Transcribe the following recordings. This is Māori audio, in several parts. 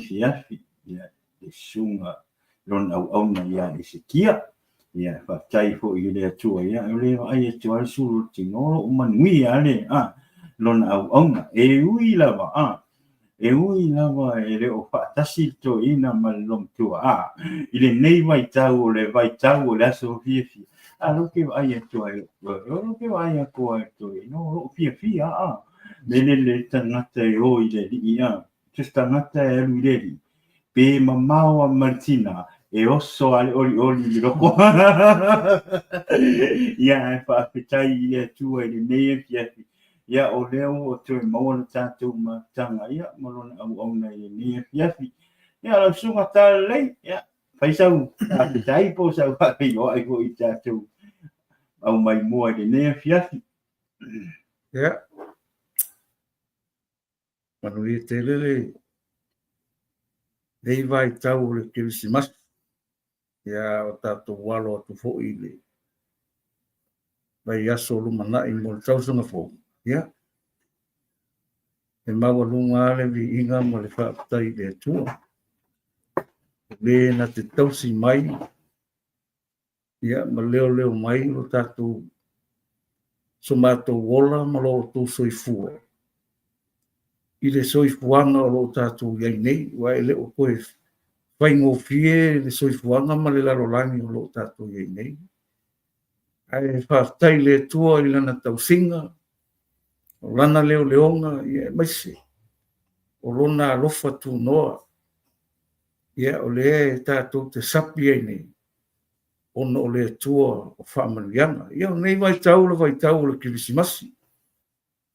fiafi ia e sunga lon au na ia e sikia ia fa tai fo i le atua ia le ai e tua sulu tino o manui ale lon au na e ui lava e ui lava e le o fa tasi to ina malom tua i le nei vai tau le vai tau le aso fiafi lo ke ai e tua lo ke ai ko e to no lo fiafi le tangata e o i le ia just tangata e lu le pe mamao Martina e osso ale oli di loko ia fa petai ia tua i le nei fiafi ia o leo o te maua tātou matanga ia malona au na i ni fiafi ia la sunga tā lei ia faisau a petai po sau hapi o ai ko i tātou au mai mua i ni fiafi ia manui te lele dei vai tau le Kirisimas ia o tātou walo atu fo i le vai aso lumana i mo tau sunga fo ia e maua lunga ale vi inga mo le whaatai le tua le na te tausi mai ia ma leo mai o tātou somato wola ma lo tu soifua i le soifuanga o lo tātou iai nei wa ele o koe whaingofie le soifuanga ma le larolangi o lo tātou iai nei ai whaatai le tua i lana tausinga o lana leo leonga ia maise o lona alofa tu noa ia o le tātou te sapi ai nei ono o le tua o whaamanuianga ia o nei vai tau le Kirisimasi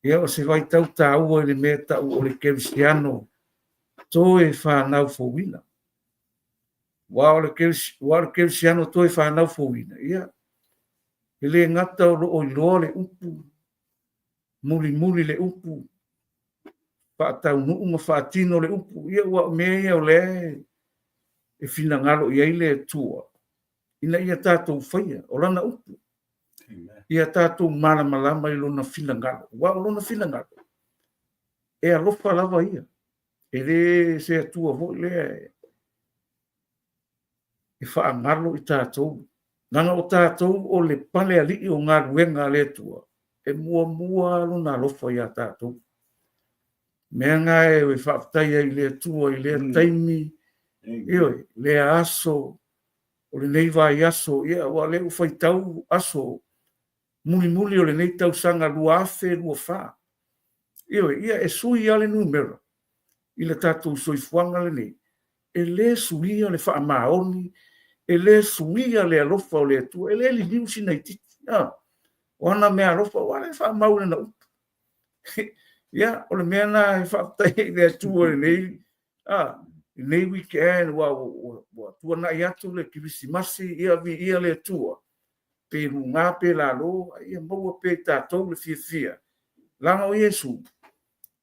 ia o se vai tau tāua i le mea tau o le Kirisiano toe whanau fowina wa o le Kirisiano toe whanau fowina ia ele ngata o loo iloa le upu muli le upu whaatau nuu ma whaatino le upu ia ua mea o le e finangalo ia le tua ina ia tātou whaia o lana upu ia tātou malama i lona finangalo wa o lona finangalo e alofa lava ia e le se atua vo le e whaangalo i tātou nanga o tātou o le pale ali o ngā ruenga le tua e mua lona alofa ia tātou mea ngā e whaatai i le tua i le taimi ioi le aso o le nei vai aso ia wa le ufaitau aso muli o le nei tau sanga lua afe lua wha ioi ia e sui ale numero i le tātou soifuanga le nei e le suia le wha maoni e le suia le alofa o le tua e le li liu sina i titi wana mea alofa wana wha mauna na upu ia o le mea na e whaatai le tua le nei nei weekend wa tua na iatu le Kirisimasi ia le tua pe runga pe la lo ia maua pe tātou le fia langa o Yesu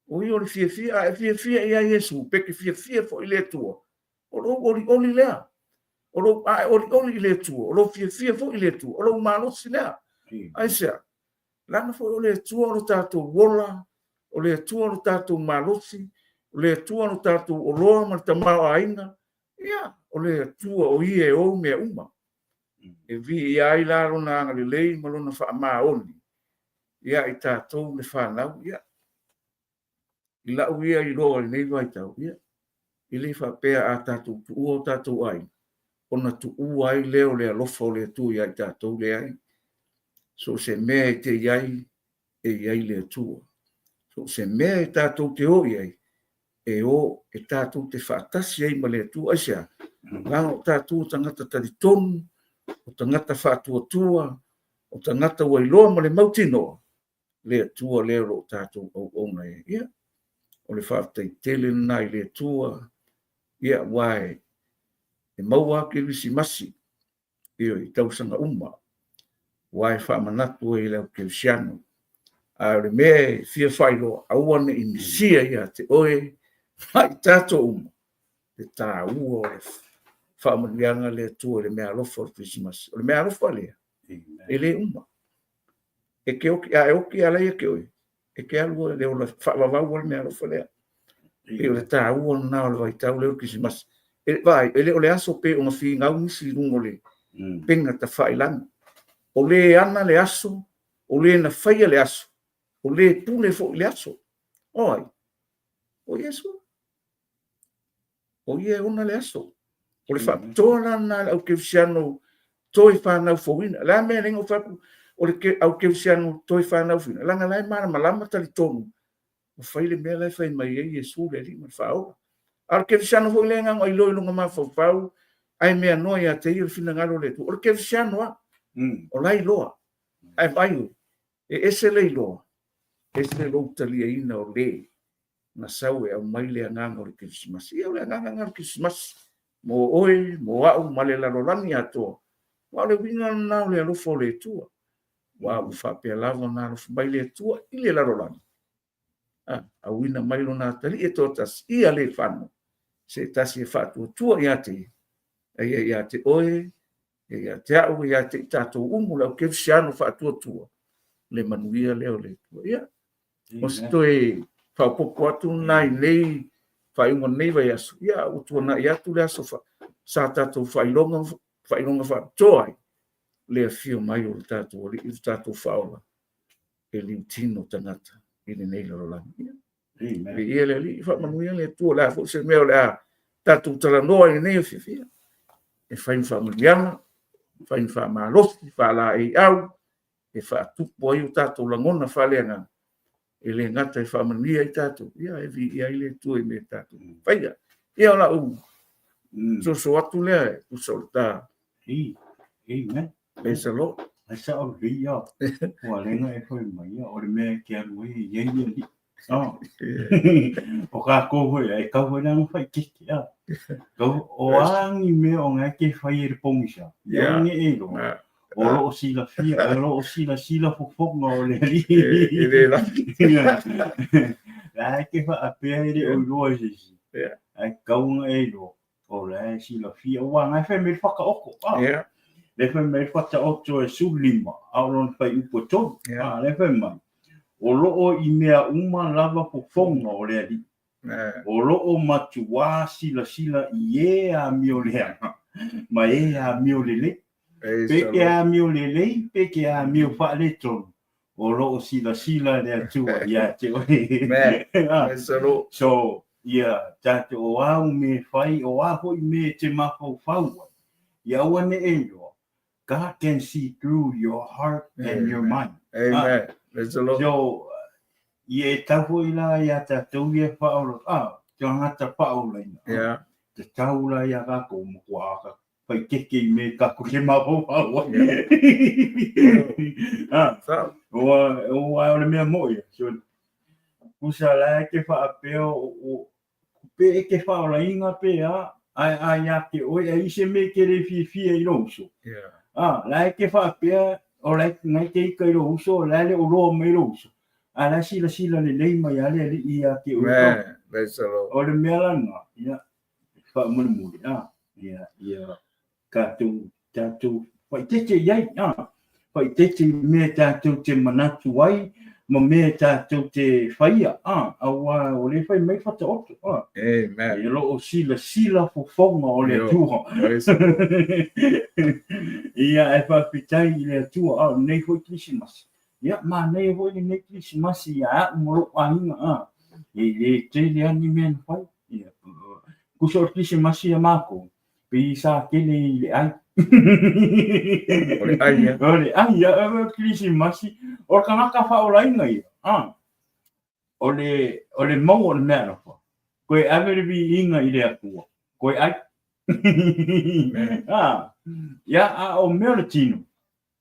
o le fia ia Yesu pe ke fia fo i le tua o lo oli lea o lo oli le tua o lo fia fo i le tua o lo malosi lea aisia langa fo o le tua o lo tātou wola o le tua o lo tātou malosi o le tua no tātou o loa ma tamau ainga ia o le tua o ie o mea uma e vi ia i laro na anga lei ma lona wha maoni ia i tātou le whanau ia i lau ia i loa nei vai tau ia i le whapea a tātou tu ua o tātou ai ona tu ua ai leo le alofa o le tua ia i tātou le ai so se mea i te iai e iai le tua so se mea i tātou te o iai e o e tātou te whaatasi ei ma le tua aisia langa o tātou tangata taritonu o tangata whaatuatua o tangata wailoa ma le mautino le tua leo o tātou au na ia o le whaatai tele na i le tua ia wae e maua Kirisimasi i tausanga uma wae whaamanatu e leo Kirisiano a le me fia whailo awane i misia ia te oe mai tātou te tā ua o le whaamanuianga le tua le mea alofa o Christmas. O le mea alofa lea. E le uma. E ke oki a leia ke oe. E ke alua le o le whaamavau o le mea alofa lea. e o le tāua na o le vaitau leo Christmas. E vai, ele o le aso pe o ngafi ngau nisi lungo le penga ta whailanga. O le ana le aso, o le na whaia le aso, o le pule fo le aso. Oi, o Yesu. O ie ona le aso. O le whapatona na au kewsiano toi whanau fowina. La mea ringo whapu, o le au kewsiano toi whanau fowina. Langa lai mana malama tali tonu. O whaile mea lai whai mai e Yesu le ringa whao. Ar kewsiano fo le ngang o ilo ilunga ma whau ai mea noa ia te iru fina ngaro le tu. O le kewsiano a, o lai loa. Ai mai e ese le loa. Ese le lo talia ina o le. Na sau e au mai le anganga o le Christmas. Ia o le anganga o Christmas. Mo oe, mo au, ma le larolani atoa. Wa le winga na o le alofo le tua. Wa u whapea lava na alofo mai le tua i le larolani. A wina mai lo na tali e totas ia le whano. Se tasi e whatua tua ia te. Ia te oe, ia te au, ia te tato umu lau kewsiano whatua tua. Le manuia leo le tua. Ia. Mo se toi whapoko atu nai nei whaiunga nei vai asu. Ia, utua na ia tu le asu sa tatou whailonga whaatoai. Lea fio mai o le tatou ori, i tatou whaola. E liu tino tangata, i le nei lorolani. Le ia le li, whamanuia le tua la, fo se mea o le a tatou talanoa i nei o fifia. E whain whamanuiana, whain whamalofi, whala e au, e whaatupo ai o tatou langona whaleanga. E le ngata e whamania i tātou. Ia, e vi ia i le tua i me tātou. Whaia, ia ola u. So atu lea e, usa o tā. Me. E sa lo. E sa o ria. Wa lenga e whai mai, o le mea ki anu e iei li. O ka kouhoi, e kauhoi nang whai kiki. O angi mea o ngai ke whai e pongisa. Ia nge e lo. O lo o sila fia, o lo o sila fofonga o le li. E le la. La ke wha apea e le o loa sisi. Ai kaunga e lo. O la sila fia. Wa ngai whai me whaka oko. Le whai me whata oto e sulima. Au lon whai upo tonu. Le whai mai. O lo o i mea uma lava fofonga o le li. O lo o matua sila i e a mio lea. Ma e a mio le. Peke a mio lelei, peke a mio whaaleton. O loo sila le atua, ia te oe. So, ia, tate o au me whai, o aho i me te mafau whaua. Ia wane e loa. God can see through your heart and your mind. Amen. So, ia taho i la, ia tatou ia whaola. Te angata whaola ina. Te taula ia kako mo kua aka. Pai keke me kako ke maho paua. O ai o le mea moia. So, kusa la ke whaapeo o pe ke whaola inga pe ai a ke oi a ise me ke re fia i roso. La ke whaapea o la ngai ke ika i roso, la le o roa me roso. A la sila le leima i ale i a ke oi. O le mea langa, ia, whaamuri, ia, tātou, whai tete iai, whai tete me tātou te manatu ai, ma me tātou te whaia, awa o le whai mai whata oto, Amen. E lo o sila fofonga o le atua. Ia e whapitai i le atua, nei hoi Christmas. Ia, ma nei hoi nei Christmas, ia, moro ainga, e le te le ani mea whai, ia, kusa o Christmas ia mako. Pi sa kele i le ai. O le ai, ia, Christmas. O kanaka whaolainga ia. O le mau o le mea rafa. Koe awerewi inga i le akua. Koe ai. Ia, o mea le tino.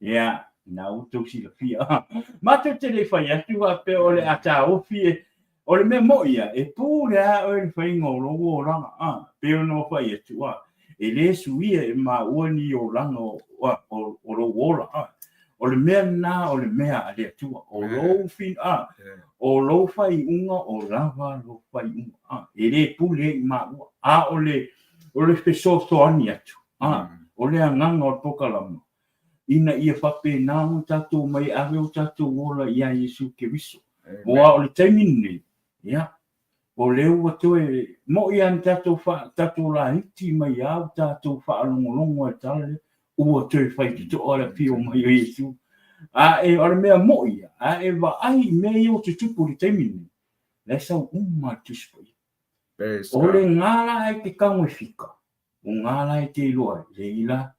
Ia, na utou si la fia. Mata te le whai atu a pe o le ata ofi e. O le mea mo ia, e pū le a o le whai ngolo o ranga. Pe o no whai atu a. E le suia e ma uani o langa o lo wola. O le mea na, o le mea a le atua. O lo fin o lo fai unga, o lava lo fai unga. E le pule i ma ua. O le peso soani atu. O le anganga o toka lama. Ina ia whape nā o tatou mai awe o tatou wola ia Yesu ke wiso. O le taimini nei. Ia. o leu atu e mo ia tatou la iti mai au tatou whaalongolongo e tale ua tue whai to ora pio mai o Yesu. A e ora mea mo ia, a e wa ai mea i o te tupu li teimini. Le sau tuspo ia. O le ngala e te kaunga fika. O ngala e te iloa, le ila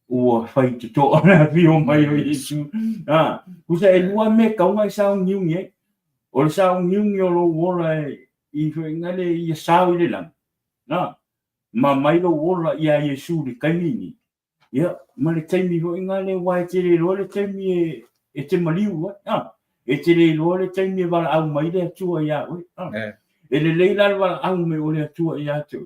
ua whai to ora pio mai o Yesu. Kusa e lua me kaunga i sao ngiungi e. O le sao ngiungi o lo wola e i ngale i sao i le lang. Ma mai lo wola i a Yesu li kaimini. Ia, ma le taimi ho ngale wai te le lo le taimi e te maliu. E te le lo le taimi e wala au mai le atua ia. E le leila le wala au me o le atua ia te.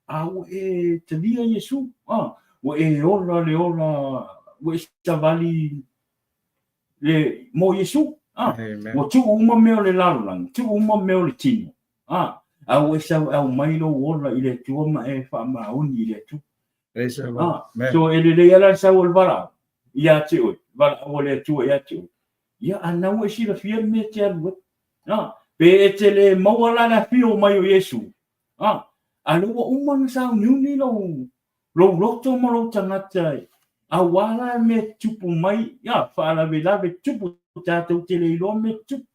Au e te lia Yesu. O e ola le ola o e savali le mo Yesu. O tu uma meo le lalang, tu uma meo le tino. Au e sa au mai lo ola i le tua ma e wha maoni i le tu. So e le leila sa o le wala. Ia te oi, wala o le tua ia te oi. Ia anau e sila fia me te alua. Pe e te le mawala na fio mai o Yesu. Alua umana sa niuni lo loto mo lo tangata. Awala me tupu mai, ia whaala me lave tupu tātou te le ilo me tupu.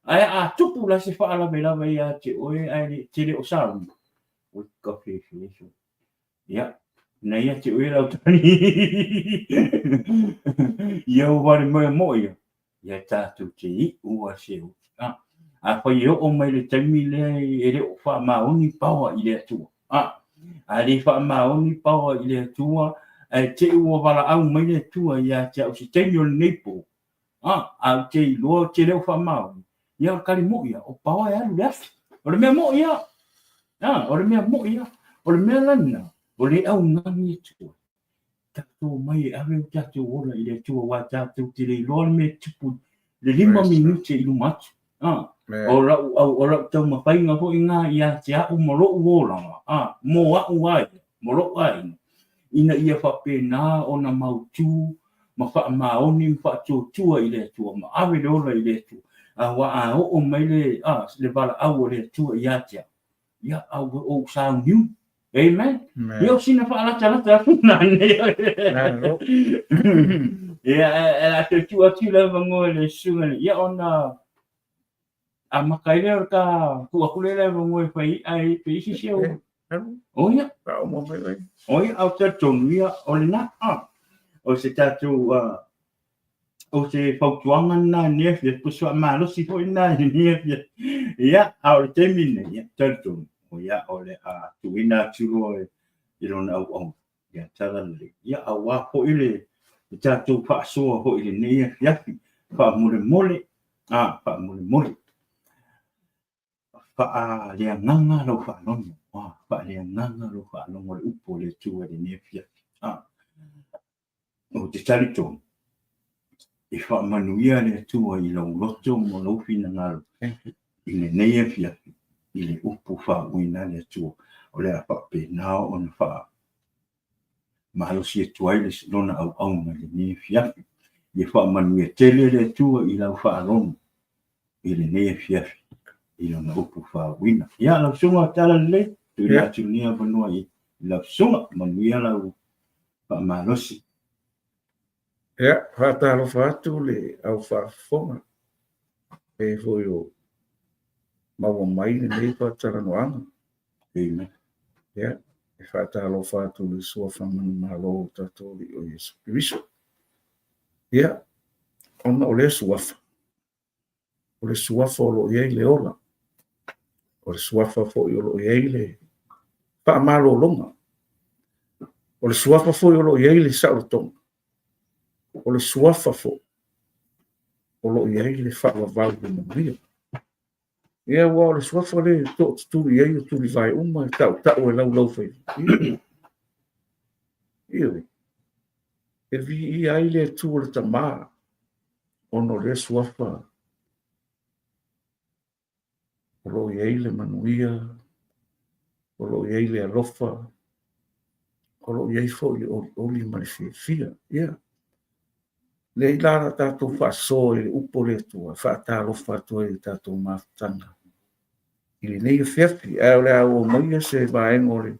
Ai a tupu la se whaala me lave ia te oe ai te le o saun. O kafe Yesu. Ia, na ia te oe lau tani. Ia o wale moe moe. Ia tātou te I ua seo. A whai o mai le taimi le e le o wha maoni paua I le atua. A le wha maoni paua I le atua. E te ua wala au mai le atua ia te au se taimi o le neipo. A te iloa te le o wha maoni. Ia o kari mo ia. O paua e alu le afi. O le mea mo ia. O le mea mo ia. O le mea lana. O le au ngani atua. Tatou mai e ave o tatou ola I le atua wa tatou te le iloa le mea tupu. Le 5 minuti I lumatu. O rau tau mawhainga ho I ngā ia te au mo ro'u ōlanga. Mo au ai, mo ro'u ai. Ina ia whape nā o na mautu, ma wha maoni, ma wha tōtua I le atua, ma awe le ola I le atua. Wa a o mai le wala au o le atua I atia. Ia au o sao niu. Amen. Ia o sina wha alata funa nei. Ia e la te tua tila vangoe le sunga. Ia ona a makaile o ka kuakulele vangoe whai ai pe isi seo. O ia. O ia au te tongia o le na. O se tatou o se whautuanga na nefia. Pusua malosi po ina nefia. Ia au le temine. Ia tatou. O ia o le tuina turo I rona au. Ia tala le. Ia au a po ile. Tatou whaasoa po ile neia fiafi. Wha mole mole. Wha mole mole. Wha lea nganga lo wha nono. Wha lea nganga lo wha nono le upo le tua le neia fiafi. O te tarito. I wha manuia le tua I lau loto mo lau fina ngaro. I le neia fiafi. I le upu wha uina le tua. O le apa pe nao o na wha. Mahalosi e tuai le lona au au ma le neia fiafi. I wha manuia tele le tua I lau wha alono. I le neia fiafi. I lona upu wha uina. Ia lau sunga tala le. Tui la tunia vanua I lau sunga manuia lau wha mahalosi. Ia, whaatalo whaatu le au whaafonga. E hoi o maua mai le nei whaatara noanga. Amen. Ia, e whaatalo whaatu le sua whamanu malo tatori o Yesu Kiriso. Ia, ona o le suafa. O le suafa o lo iei le ola. O le suafa fo I o lo iei le whaamalo longa. O le suafa fo I o lo iei le sautonga. O le suafa fo o lo iei le whaavavau le maria. Ia wa o le suafa le tūri iei o tūri vai uma tau e lau whai. Ia. E vi I ai le tū o le tamā. Ono le suafa. O lo iei le manuia. O lo iei le alofa. O lo iei fo I o li mani fia. Ia. Le ilara tātou whaaso e upo le tua, whaatalo whaatua e tātou mātanga. le nei fefi a le o mai se vai ngore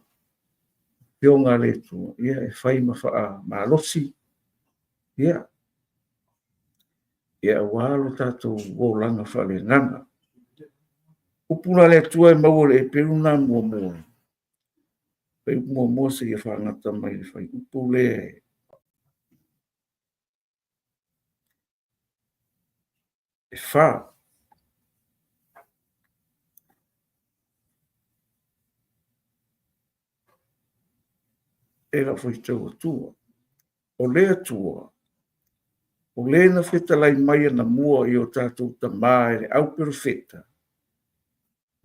pionga le tu ia e fai ma fa ma losi ia walo tatu o langa fa le nganga upula le tu e mau le peruna mo pe mo se ia fa ngata mai le fai upule e fa era foi tau tua o le tua o le na feta lai mai na mua i o tatu ta mai le au perfetta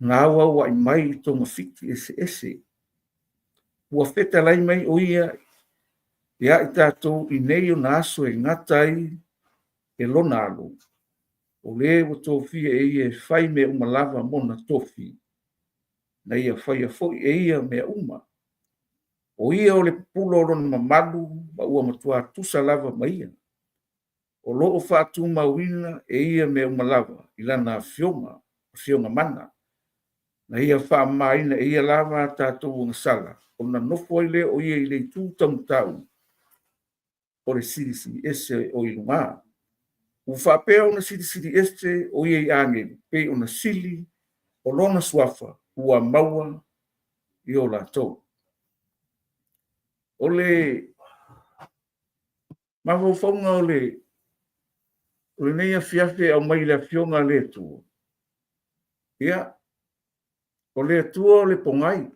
na wa mai to ma fiti ese ua feta lai mai o ia ia i tatu i nei o naso e ngatai e lona alu o le o tofi e ia fai me uma lava mona tofi na ia fai a foi e ia me uma o ia o le pulo lona mamalu ma ua matua tusa lava mai o loo fatu mawina e ia me uma lava i lana fionga mana na ia fa maina e ia lava tatou ngasala o na nofo ile o ia ile tu tau o le sirisi ese o ilunga u fa pe o na sirisi ese o ia i ange pe o na sili o lona suafa ua maua i o latou o le mawaufaunga o le nei afiafe au mai le afionga le tu ia o le tua o le pongai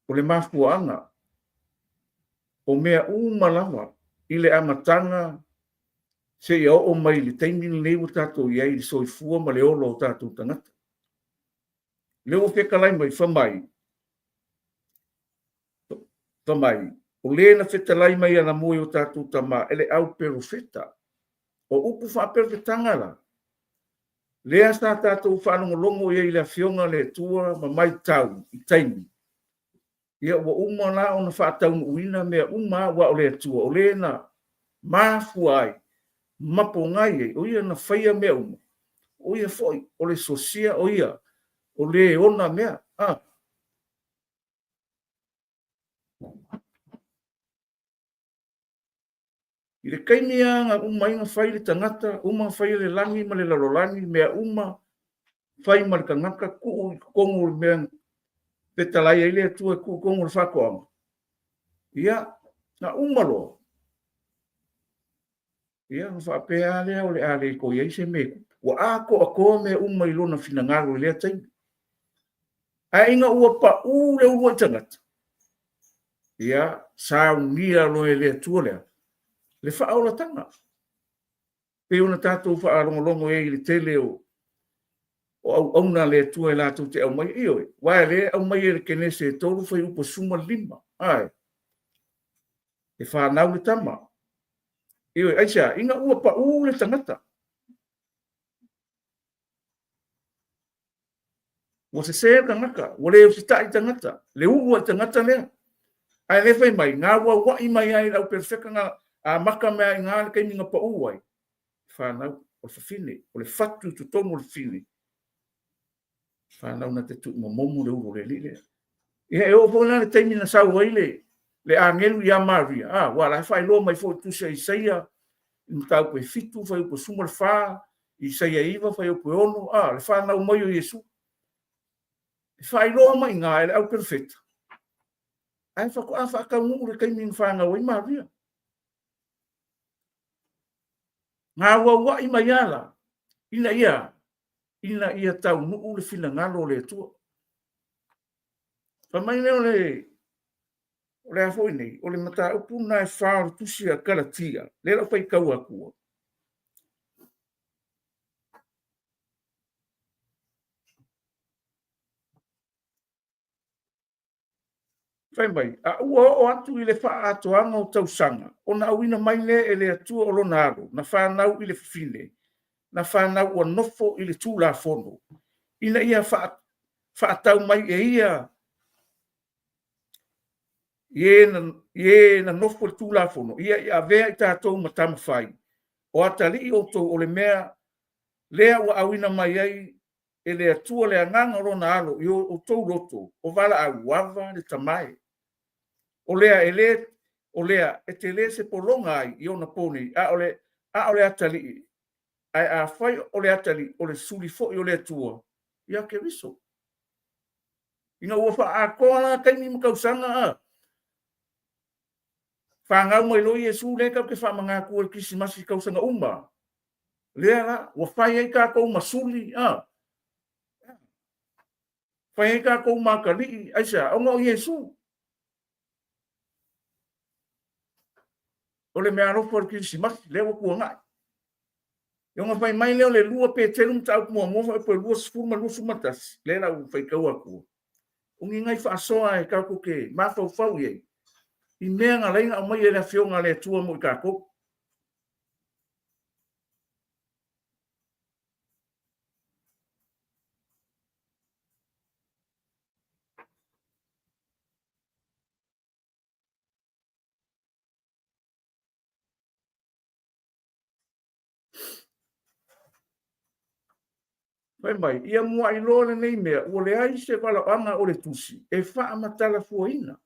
o le mafuanga o mea umalawa i le amatanga se ia o mai le taimini nei o tatou iai le soifua ma le olo o tatou tangata le o fekalai mai famai o le na fetalai mai ana moi o tatou tama ele au perfeta o upu fa perfetanga la le asa tatou whanongolongo iai le afionga le tua ma mai tau i taimi ia ua uma la ona whaataunu uina mea uma wa o le tua o le na mafuai mapongai o ia na whaia mea uma o ia foi o le sosia o ia o le ona mea i le kaimianga uma inga whai le tangata uma whai le langi ma le lalolani mea uma whai ma le kangaka ku kongu le mea petalai ai le tua ku kongu le whakoanga ia na umalo ia na whapea lea o le ale ko iai se me wa ako me uma ilona finangaro lea taimi a inga ua pa le ua tangata ia sa ungia lo le tua lea le whaolatanga pe ona tatou whaalongolongo e le tele o auna le tua e lātou te au mai ioe wae le au mai e le kene se tolu whai upo suma lima ai e whanau le tama ioe aisa inga ua pa le tangata ua se kangaka ua le usita i tangata le ua tangata lea ai le whai mai ngā ua i mai ai lau perfeka ngā a maka mea i ngā le kai minga pa uai whanau o le whawhine o le whatu tu tonu o le whine whanau na te tu momo le uro le li lea ia e o pōna le taimi na sau ai le angelu i amaria wa la whai loa mai fo tu se i saia i mtau koe fitu whai upo sumo le wha i saia iwa whai upo ono le whanau mai o Yesu e whai loa mai ngā e le au perfecta ai whako a whakau ngu le kai minga whangau ai maria ngā ua i mai ala, ina ia tau nuu le fina ngalo le tua. Whamai leo le afoi nei, o le mata upu na e whāo tusi a karatia, le la whai kau akua. Whai mai, a ua o atu i le wha atoanga o tausanga, o na awina mai le e le atua o lona aro, na whanau i le whine, na whanau o nofo i le tūla fono. Ina ia whaatau mai e ia, ie na nofo le tūla fono, ia vea i tātou matama whai. O atali i oto o le mea, lea ua awina mai ai, ele atua le anganga rona alo i o tou roto o vala a wava le tamai o lea e te le se polonga ai i ona poni a ole atali ai a fai o le atali o le suli fo i o le atua ia ke riso ina ua fa a koala kaini makausanga a fa ngau mai lo Yesu le ka ke fa manga ku o Krismasi kausanga umba lea la ua fai ai ka ko masuli a fai ka ko makali aisa o ngo Yesu o le mea rofo o Krismasi le o kuanga yo nga fai mai leo le lua pe telum tau mo fa pe lua sfuma lua sumatas le la u fai kaua ku o ngi ngai fa soa e ka ko ke ma fa fa ye i mea nga lenga o mai le fionga le tua mo ka ko Vai mai, ia mua i lole nei mea, ua le ai se wala anga o le tusi, e wha matala fuaina.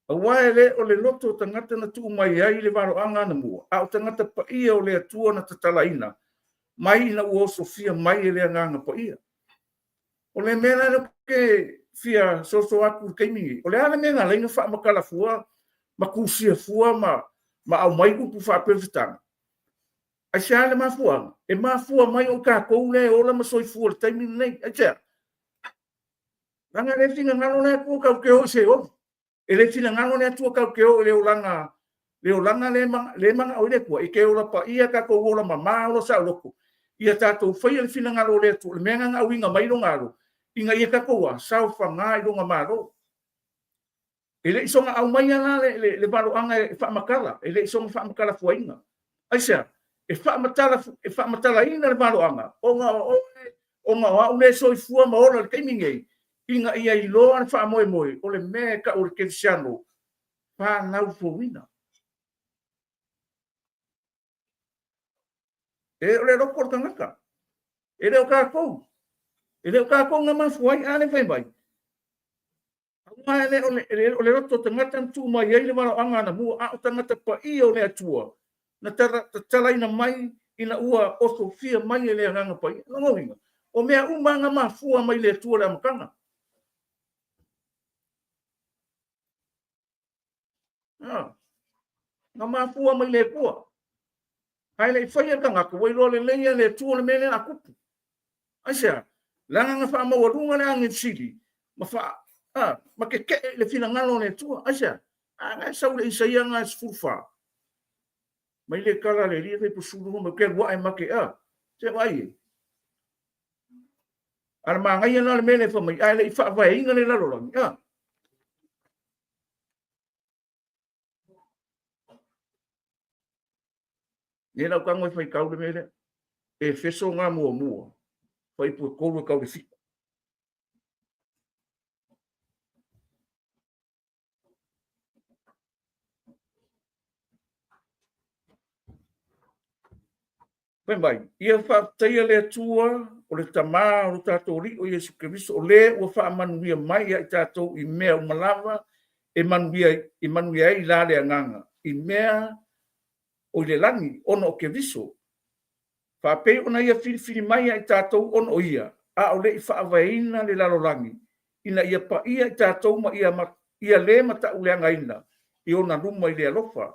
A wae le o le loto tangata na tuu mai ai le waro anga na mua, a o tangata pa ia o le atua na tatala ina, mai ina ua o Sofia mai e le anganga pa ia. O le mea na ke fia soso aku keimingi, o le ana mea nga lenga wha makala fua, ma kusia fua, ma au mai kupu wha perfitanga. Ai se ale mafua, e mafua mai o ka kou le o la masoi fua le taimi nei, ai tea. Langa le tinga ngano le kua kau keo se o. E le tinga ngano le tua kau keo le o langa le manga o le kua, i keo la pa ia ka kou o la mama o la sa loko. Ia tatou whai le fina ngano le tua, le mea nganga au inga mai lo ngaro. Inga ia ka koua, sao whanga i longa maro. E le isonga au mai ana le varo anga e whamakala, e le isonga whamakala fuainga. Ai sea, e fa matala ina le malo anga o nga o le soi fua ma ora le kaiminge inga ia i lo an fa moe moe o le me ka o le kensiano fa nau fuina e o le roko tangaka e le o ka ko nga ma fuai ane fai bai o le roto tangata tu mai le malo anga na mu a tangata pa i o le atua na tala ina mai ina ua o Sofia mai le nganga pai no inga o mea umanga mafua mai le tua le makanga na mafua mai le pua hai le fai ka ngaka wai lo le tua le mele akupu asia langa nga fa ma walunga le angin sili ma fa ma ke le fina ngalo le tua asia nga sau le isa nga sfufa mai le kala le ri pe sulu mo ke wa ai make se vai ar ma ngai na le mele fa mai ai le fa vai inga le la lo ni la ka ngoi fai kau le mele e feso nga mo fai pu ko kau le fi Pai mai, ia whaataia le atua o le tamā o tātou ri o Yesu Keriso o le ua whaamanuia mai ai tātou i mea o malawa e manuia ai la le anganga. I mea o le langi ono o Keriso. Whapei ona ia whiriwhiri mai ai tātou ono o ia. A o le i whaavaina le lalolangi. Ina ia pa ia i tātou ma ia le mata uleanga ina. I ona ruma i le alofa.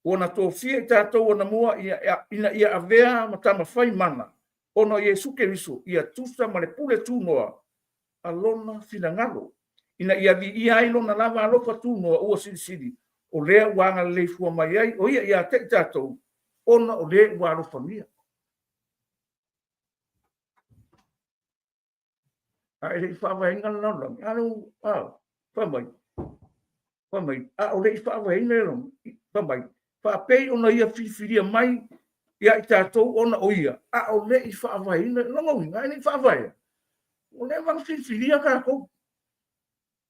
Ona tofia tātou ona mua ina ia avea matama whai mana. Ona Yesu Keriso ia tusa ma le pule tūnoa alona finangalo. Ina ia vi ia ilona lava alofa tūnoa ua siri o lea wanga leifua mai ai o ia te tātou ona o lea ua alofa mia. A ele whawa inga na longi. Anu, whamai. A o le whawa inga na longi. Whamai. Whapei ona ia whiwhiria mai ia i tātou ona o ia. A o le i whaavai ina, longo inga, ina i whaavai. O le wang whiwhiria ka kou.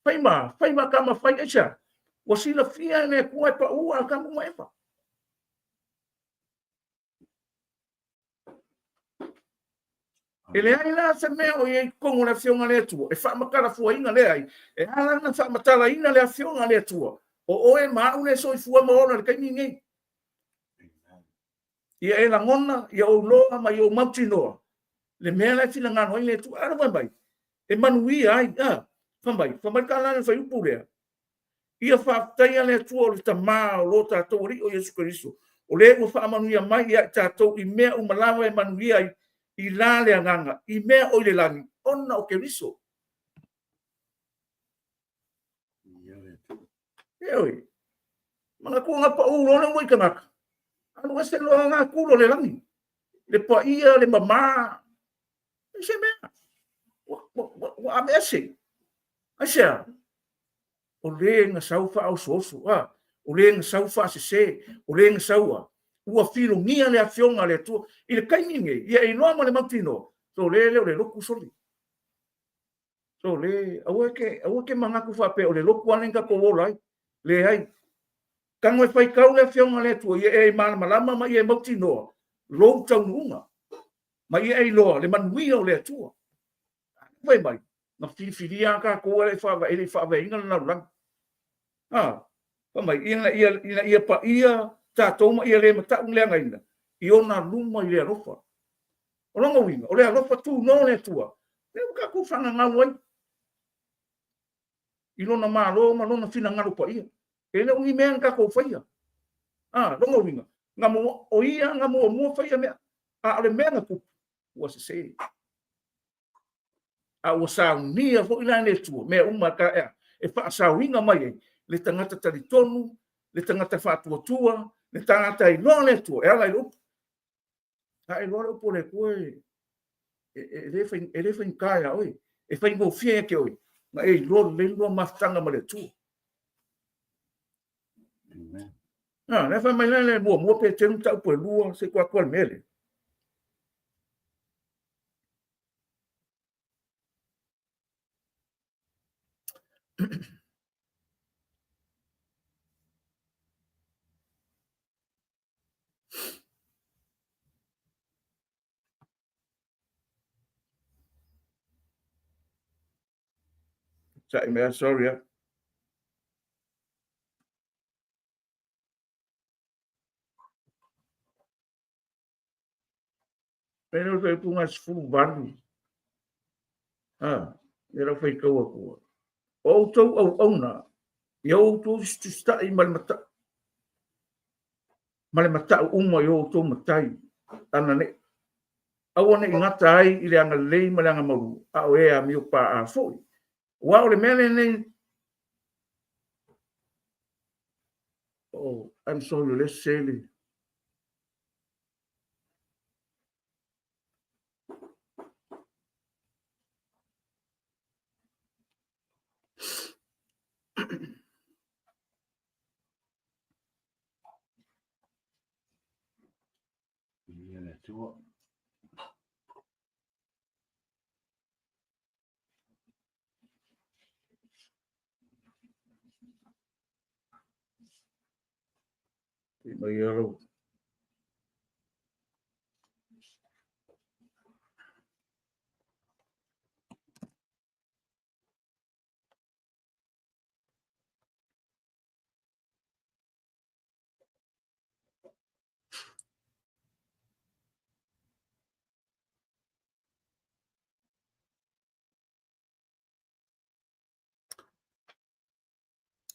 Whaima ka ma whai echa. Wa sila fia ne kua pa ua ka mua ewa. ele ai la se me o ye kongo na fionga le tu e fa makara fu inga le ai e ala na fa matala ina le fionga le tu o e ma une so fu ma ona ka ni ngi ia e la ngona ia o loa ma yo maptino le me la fina ngano le tu ara mai e manui ai fa mai kala fa upu le ia fa taia le tu o le tama o lo ta to ri o Yesu Kristo o le o fa manuia mai ia ta to i me o malawa e manuia ai i la le anganga, i mea o le langi, ona o ke riso. Eoi, mga kuanga pa ulo na mo ikanak. Ano kasi lo nga kulo le langi. Le pa ia, le mama. Ese mea. Wa amese. Asya. O le nga saufa au soso. O le nga saufa se. O le nga saua. Ua filo ngia le afionga le tu. I le kaininge. Ia inoa mo le mautino. So le loku soli. So le awe ke mangaku fa pe o le loku anenga ko wolai. Le ai. Kango e fai kau le fionga le tu e malama ma e mautino. Lo tau nunga. Ma e loa le manui o le tu. Vai mai. Na fifiria ka ko le fa inga na lang. Pa mai ia pa ia ta toma ia le mata un le ngaina. Iona luma ile rofa. O longa winga, o le rofa tu no le tua. Le ka ku fanga ngawai. Ilona malo ma lona fina ngalo pa ia. Ele ungi men ka ko faia. Longa winga. Ngamo o ia ngamo mo faia me. Le men ku was se. O sa nia fo ila le tua. Me uma ka e fa sa winga mai le tangata tali tonu, le tangata fa tua, le tangata I no le tua. E ala I lup. E lora po le koe. E fa kaya oi. E fa mo fie ke oi. Ma e lor le lo mastanga ma le tu. Ne fa mai le mo pe tenu ta po lua se kwa mele. Sorry. Pero foi com as fulvando. Era foi kau aku. O na. Eu tu está I malmata. Malmata uma eu tu matai. Ana ne. Awane ingata ai I le anga lei malanga mau. O e a miu pa a foi. Wa o le mele nei. Oh, I'm sorry, let's say it. Yellow.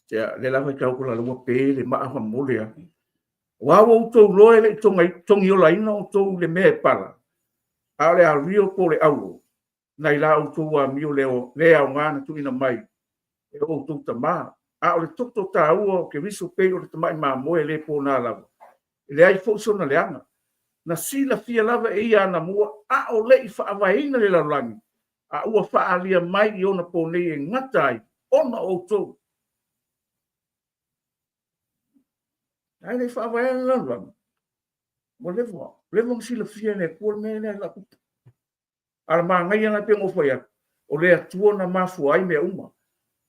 Ya, le la vai kau kula lua pe le ma fa mole ya. Wa wo to lo le tong yo lai no to le me pala. A le a rio ko le au. Nai la o to wa mi le au ngana tu ina mai. E o to tama. A le to ta o ke viso pe o tama ma mo le po na la. Le ai fo so na le ana. Na sila fia lava e ia na mua a o le fa avaina le la langi. A ua fa alia mai I ona po le ngatai. Ona o to. Ai le fa vai la lang. Mo le mo sila fia ne por me le la puta. Ala ma ngai na pe mo foi. O le atua na mafu ai me uma.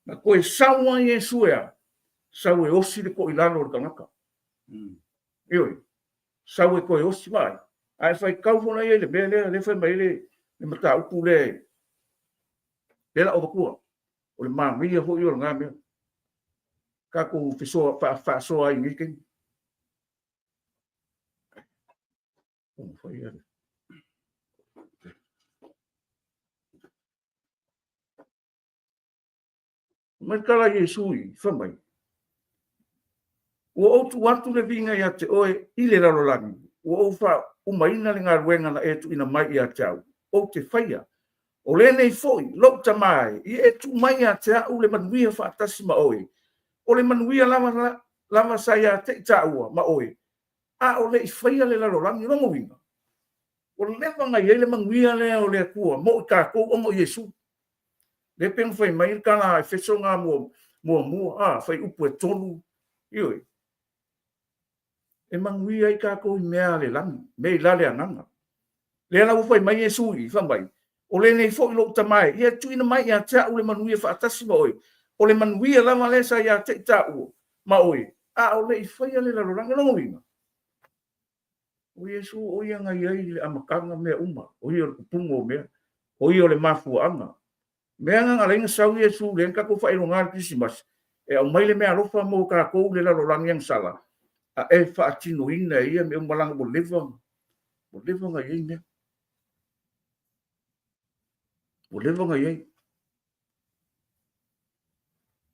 Na koe sawa Yesu ya. Sawe osi le ko ilano o kanaka. Ioi. Sawe ko osi mai. Ai fai kau fona ye le mele le fai mai le le mata upu le la o kua o le mamia ho yo nga me ka ko fiso fa so ai ni ken o foi ya mas kala Yesu fa mai o tu watu le vinga ya te oe ile la rolangi o fa umaina le ngā ruenga na e tu ina mai ia tau o te whaia o le nei foi lo tamai i e tu mai a te au le manuia fa atasi ma oe o le manuia lama sa ia te taua ma oe a o le i whaia le la rolangi rongo winga o le wanga i le manuia le o le kua mo i ka kou ongo Yesu le peng whai mai kana e wheso ngā mua whai upu e tonu ioi e manguia i ka ko mea le lang me la le ananga le ana ufai mai Yesu i fa mai o le nei fo lo tamai ia tuina mai ia ta o le manuia fa atasi mo o le manuia la ma le sa ia te ta o ma oi a o le fai le la ranga no winga o Yesu o ia nga ia le amakanga me uma o ia pungo me o ia le mafu anga me nga le sa Yesu le ka ko fai ronga Christmas e o mai le me alofa mo ka ko le la ranga yang sala a e fa atino ina ia me malanga bo leva nga ia me bo leva nga ia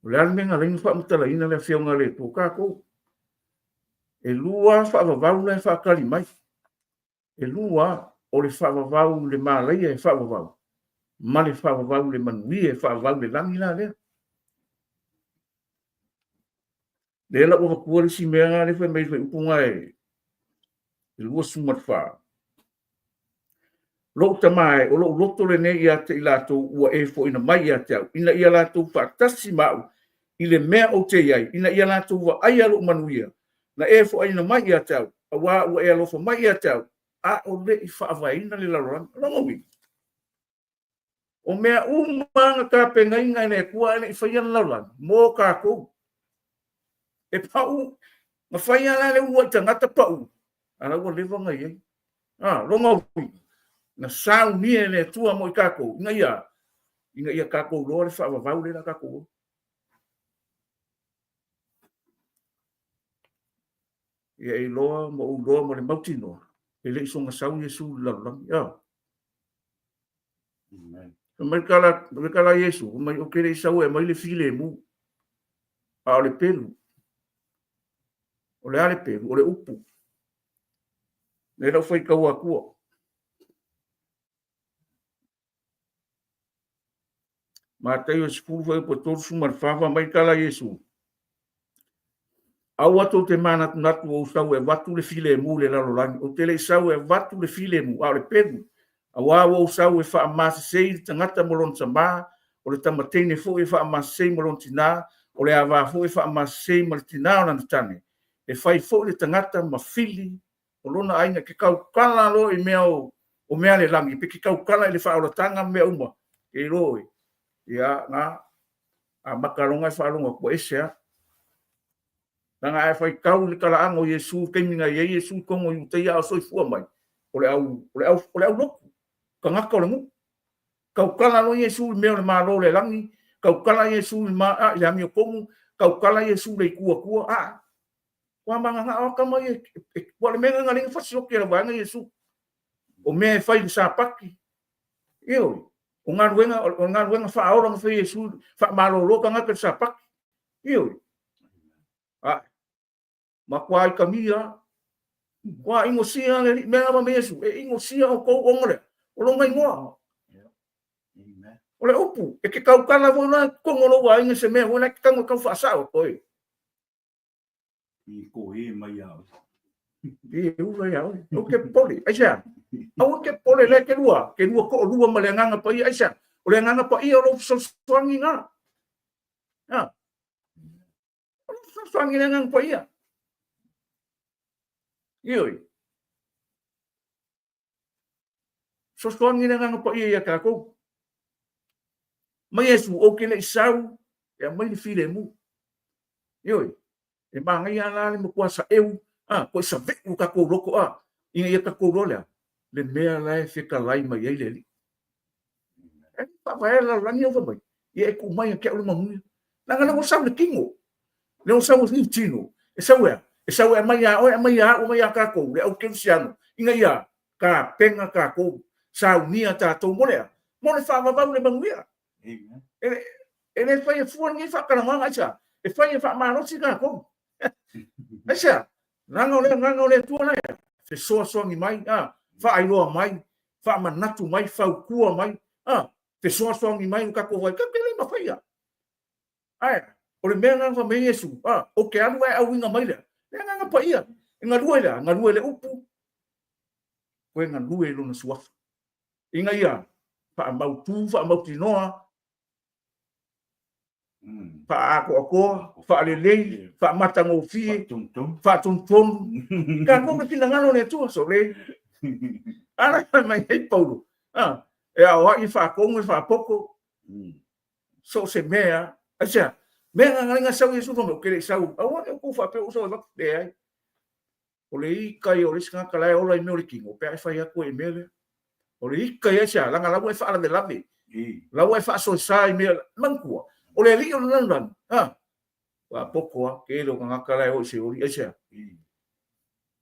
o le alme nga ringa fa mutala ina le fio nga le to ka ko e lua fa vavau le fa kali mai e lua o le fa vavau le malai e fa vavau ma le fa vavau le manui e fa vavau le langi la le la o ko si mea le fa mai fa upunga e lua sumat fa lo tamai o lo loto le nei ia te ilato ua e fo ina mai ia te ina ia lato fa tasi mau i le mea o te iai ina ia lato wa ai alo manuia na e fo ina mai ia te a wa ua e alo fo mai ia te a o le i fa avaina le laroran rongowi o mea umanga ka penga inga ne kua ene i whaiana laroran mo ka kou e pau ma whaiana le ua i tangata pau ana ua lewa ngai ei rongowi na sau ni le tua mo kako inga ia kako lo le fa va le la kako ia i lo mo le mautino ele so nga sau Yesu la ya merkala Yesu mai o kere sau e mai le file mu a le pelu o le ale pelu o le upu le lo foi kaua kua Mateo sepuluh foi po torsu marfafa mai kala Yesu. Au atu te mana natu o sau e watu le file mu le lalolangi. O te le sau e watu le file mu au le pegu. Awa o sau e wha amasa sei tangata molon sama. O le tamatene fo e wha amasa sei molon tina. O le awa fo e wha amasa sei molon tina o nanatane. E whai fo le tangata mawhili. O lona ainga ke kau kala lo i mea o mea le langi. Pe ke kau kala i le wha tanga mea uma. E roi. Ia nga a makaronga e whaalonga ko esea. Nanga e whai kau le kalaanga o Yesu, keiminga i Yesu kongo i uteia o soi fua mai. O le au loku. Ka ngaka o le mu. Kau kala no Yesu i mea le maa le langi. Kau kala Yesu i maa i ami o kongu. Kau kala Yesu le kua. Kua manga nga o kama i kua le menga nga linga fasiroki ala wanga Yesu. O mea e whai sa paki. Ioi. O ngā ruenga whaoranga whi Yesu, wha maroro ka ngaka sa paki. Ioi. Ma kua i kamia, kua ingo sia le mea ma me Yesu, e ingo sia o kou ongore, o longa ingoa. O le upu, e ke kau kala wona kongolo wa inga se mea, wona ke kango kau whaasao, koi. I ko e mai au. I uwa iau, o ke poli, aisa. Au ke pole le ke lua ko lua ma le nganga pa i aisa. O le nganga pa i o lo swangi nga. Ya. O lo swangi le nganga pa i. Ioi. So swangi le nganga pa i ka ko. Ma Yesu o ke le isau e mai le file mu. Ioi. E manga ia la le mo kuasa eu. Ko sa ve ka ko loko Inga ia ka ko rola. Le mea lai whika lai mai ei le li. pa vai la la ni vai e ku mai ke o mamu na ngana mo sa le kingo le o sa mo ni tino e sa mai o mai ka ko le o ke siano inga ia ka penga ka ko sa unia ta to mo le fa va le mamu ia ele fai fu ni fa kana ma cha e fai fa ma no si ka ko esa nanga le tu na se so ni mai fa ai lo mai fa manatu mai fa kua mai te so ni mai ka ko vai ka pele ma fai ai o le mena fa me yesu o ke anu ai awinga mai le nga pa ia nga lue le upu ko nga lue lo na suafa inga ia fa mau tu fa mau tinoa fa ako fa le fa matango fi fa tum ka ko ke ngano le tu so le ana mai e paulo e a i fa ko ngi fa poko so se mea acha mea nga sa yesu no ke le sa o ko fa pe so ba de ai o le kai o le ska kala o le me o le kingo pe fa ya ko e mele o le kai acha la nga la fa ala de lavi la wa fa so sai me mangkua o le li o lan wa poko ke lo nga kala o se o li acha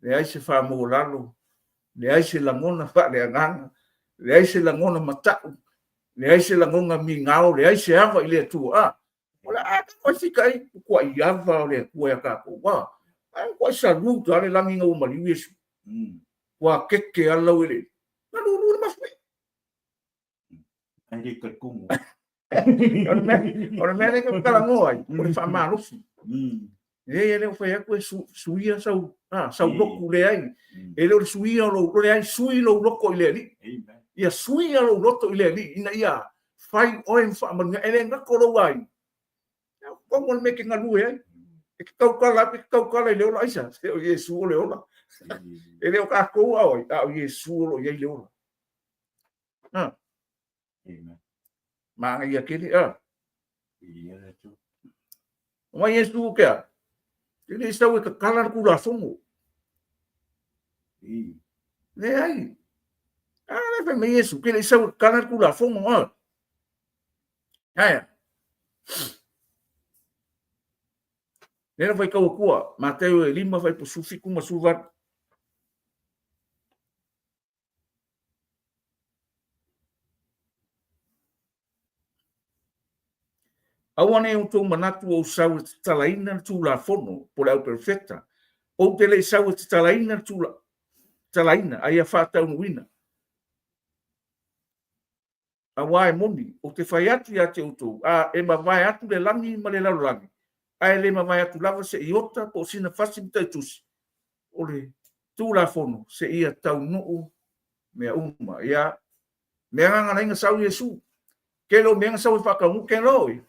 le ai se fa mo lalo le ai se la ngona fa le nganga le ai se la ngona mata le ai se la ngona mi ngao le ai se ava ile tu ola ko fikai ko iava le ko ya ka ko wa ko sa lu to ale langi ngo mali yesu wa keke ala ile na lu ma fe ai ka kumu ona me ke kala ngoi o fa ma lu ele foi ko suia sa loku le ai ele o suia lo le ai sui lo loko ile li ia suia lo loto ile li ina ia fai oen fa man ele nga ko lo ai ko mo me ke ngalu ai ke kau kala le ola isa o yesu le ola ele o ka ko ai o yesu lo ye le ola ma ia ke ia tu o yesu ke ele está o kala ku la fongo le ai le fa me yesu ke ele está o kala ku la fongo Nena vai kau kua, Mateo 5 vai po sufi kuma suvat. Awane o tō manatu o sau talaina tu la fono, po lau perfecta. O te le sau talaina tu la talaina, ai a whātau nuina. A wae moni, o te whai atu ia te utou, e ma vai atu le langi ma le lau langi. Ai le ma vai atu lava se iota po sina fasi mtai tusi. O le tu la fono, se ia tau nuu mea uma, ia mea nganga inga sau Yesu. Kelo mea sau i whakaungu keloi.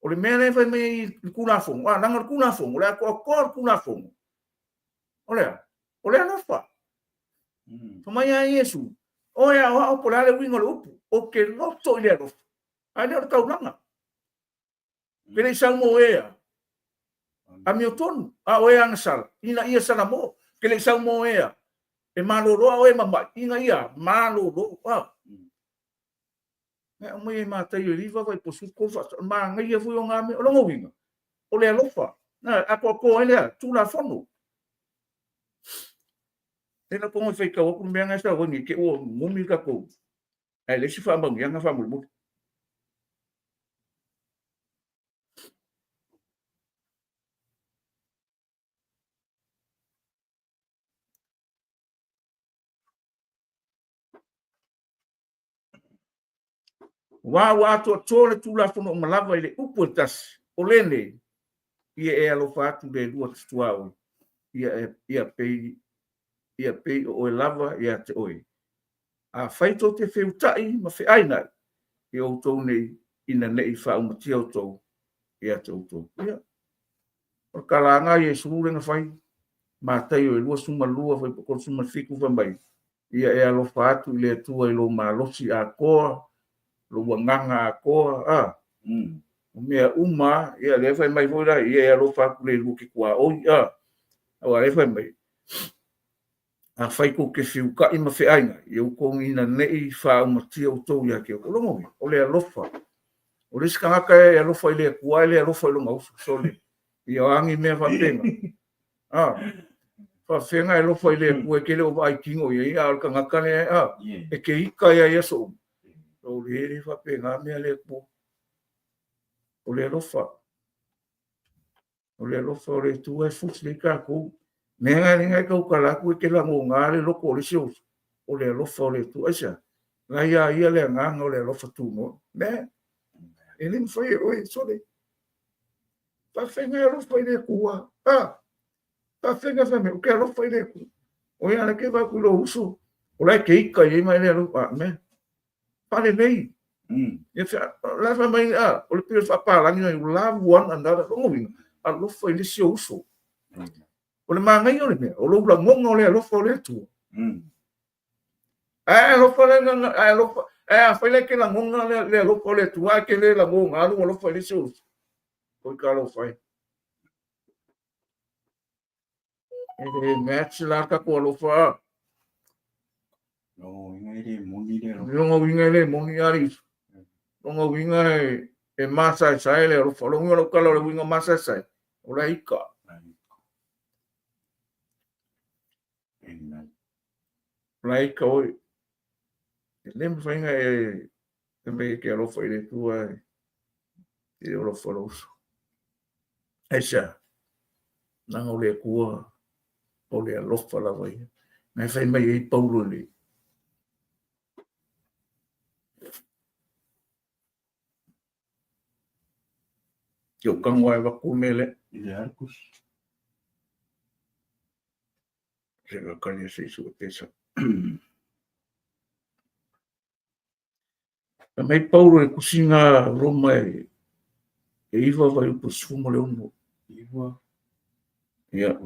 O le mea lewa me kuna fongo, nanga kuna fongo, le ako akor kuna fongo. O le anafa. Tomai a Yesu. O ea o po le wingo le upu, o ke loto i le alofa. Ai le o tau nanga. Pele sang mo ea. A mi o tonu, o ea angasala, ina ia sana mo, ke le sang mo ea. E maloroa o e mamai, ina ia, maloroa. O mai ma tai riva vai po su ko fa ma ngai fu yo ngame o longo winga o le alofa na a ko ele tu la fono e na pongo fai ka o ku me nga sa o ni ke o mumi ka ko ai le si fa bang yang fa mu wa to le tu la fono malava ile upu tas o lene ia e alofa tu de lua tuau ia pe o lava ia te oi a faito te feutai ma fe aina e o tau nei ina nei fa o mati o tau ia te o tau ia o kalanga ia surenga fai ma tai o lua suma lua fai pokor suma fiku fa mai ia e alofa atu le tua i lo malosi a koa lo wanganga a koa o mea uma ia le fai mai voira ia e alofa aku le luki kua o ia o le fai mai a fai ko ke fiu ka ima fe ainga eu ko ina nei fa uma tia o to ya ke o longo o le alofa o le ska ka e alofa ile ku ile alofa lo ngau so le ia angi me fa penga fa fenga alofa ile ku e ke le o vai kingo ia al ka ngaka le e ke ika ia so o le fa penga me le ku o le alofa o le tu e fu le ka ku Nenga ninga ka ukala ku ke la ngonga le loko le sio o le lofa le tu asia la ia le nga o le lofa tu no me ele foi o so le pa fenga lo foi le ku pa fenga fa me o ke lo foi le ku o ia le ke va ku lo uso o la ke ika i mai le lo pa me pa le nei e fa la fa mai o le pe fa pa la ni o la one andar lo ngi a lo foi le sio uso o le mangai o le mea, o lo la ngonga o le alofa o le atua. Alofa le nga, alofa, fai le ke la ngonga le alofa o le atua, ke le la ngonga, alu alofa le se usu. Koi ka alofa e. E match la ka ko alofa. No, inga ele moni le alofa. Longa winga le moni ari. Longa winga e masa sai le alofa, longa lo kala le winga masa sai. O la ika. Lai ka oi. Lem fainga e me ke alofa ile tua e alofa loso. Aisha. Nanga o le kua o le alofa la vai. Nai fai mai e paulo le. Yo kangwa e waku mele. Ile arkus. Sega kanya se isu pesa. Mai paulo e kusinga Roma e iwa vai upo sumo le umo. Iwa. Ia,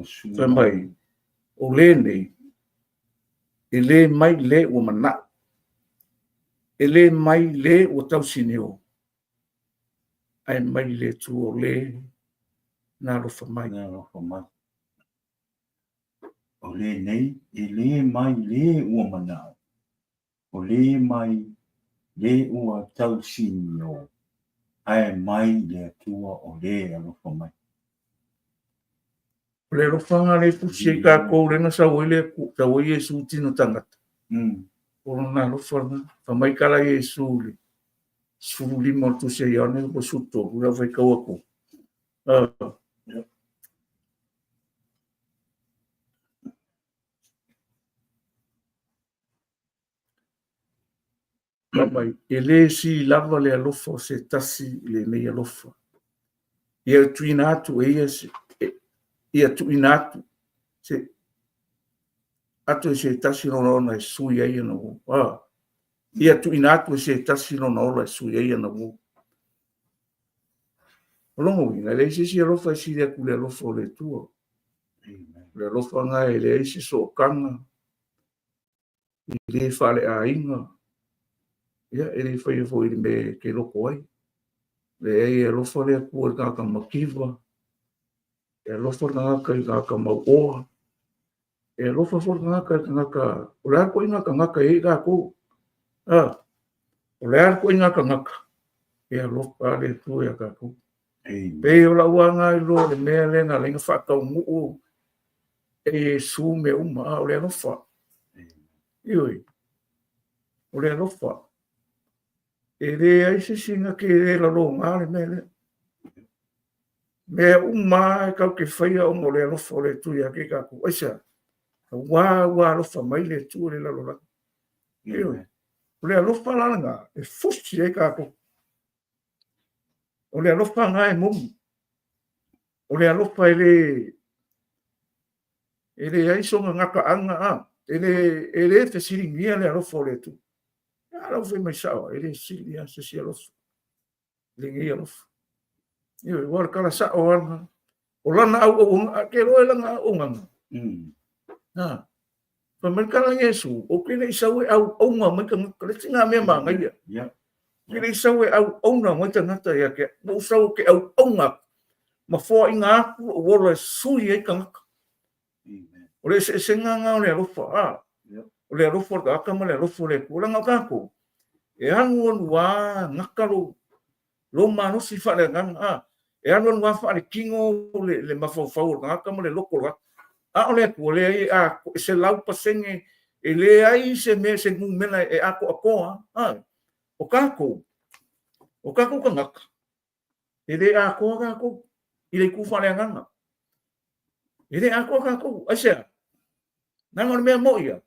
mai o le nei. E le mai le o mana. E le mai le o tau sineo. Ai mai le tu o le na rofa mai. Na rofa mai. O le nei, e le mai le ua manao. O le mai le ua tau sinio. Ai mai le atua o le alofa mai. O le alofanga le pusi e ka kou rena sa wele sa wele Yesu tino tangata. O na alofa na, fa mai kala Yesu le. Suli mo tu se ione po suto, ura vai kau ako. Mai, e le si lava le alofa se tasi le nei alofa. Ia tuina atu e ia se, ia tuina atu se, atu se tasi no na sui ai na wo. Ia tuina atu se tasi no na sui ai na wo. Longo ina le si alofa si le ku le alofa le tua. Le alofa nga e le si so kanga. Le fale a inga. Ia, ele foi me que loko ai. Le ai e lofa le kua ka makiwa. E lofa ka mauoa. E lofa for ngaka. O le ko inga ka ngaka e ka ko. O le ko inga ka ngaka. E lofa le tu ya ka ko. Pe o la wanga i lo le mea le na lenga whakau ngu. E su me uma o le lofa. Ioi. O le lofa. E re ai se singa ke re la lo ngale mele. Me uma ka ke faia o mo le alofa le tu ya ke ka ku. Aisa. Wa alofa mai le tu le la lo la. O le alofa la nga e fusi e ka ku. O le alofa nga e mumu. O le alofa ele ai songa ngaka anga ele te siringia le alofa le tu. Alo foi mai sawa, ele silia se si alofa. Lingi alofa. Io war kala sa o anga. O lana au ke roe langa o nganga. Pa merkala Yesu, o kile isawe au nga mai ka tinga me manga ia. Ya. Kile isawe au nga mai ka ngata ia ke. Mo sau ke au nga. Ma fo inga o wala sui e ka ngaka. O le se nganga o le rofa o le rofa ka ka le rofa le kulanga ka ko e hangon wa ngakalo lo manu si fa le nganga e hangon wa fa le kingo le mafofau ka ka le loko a ole ko le a se lau pasenge e le ai se me se mena e ako o ka ko ka ngaka e le ako ka ko i le ku fa le nganga e le ako ka ko asa nangor me mo ia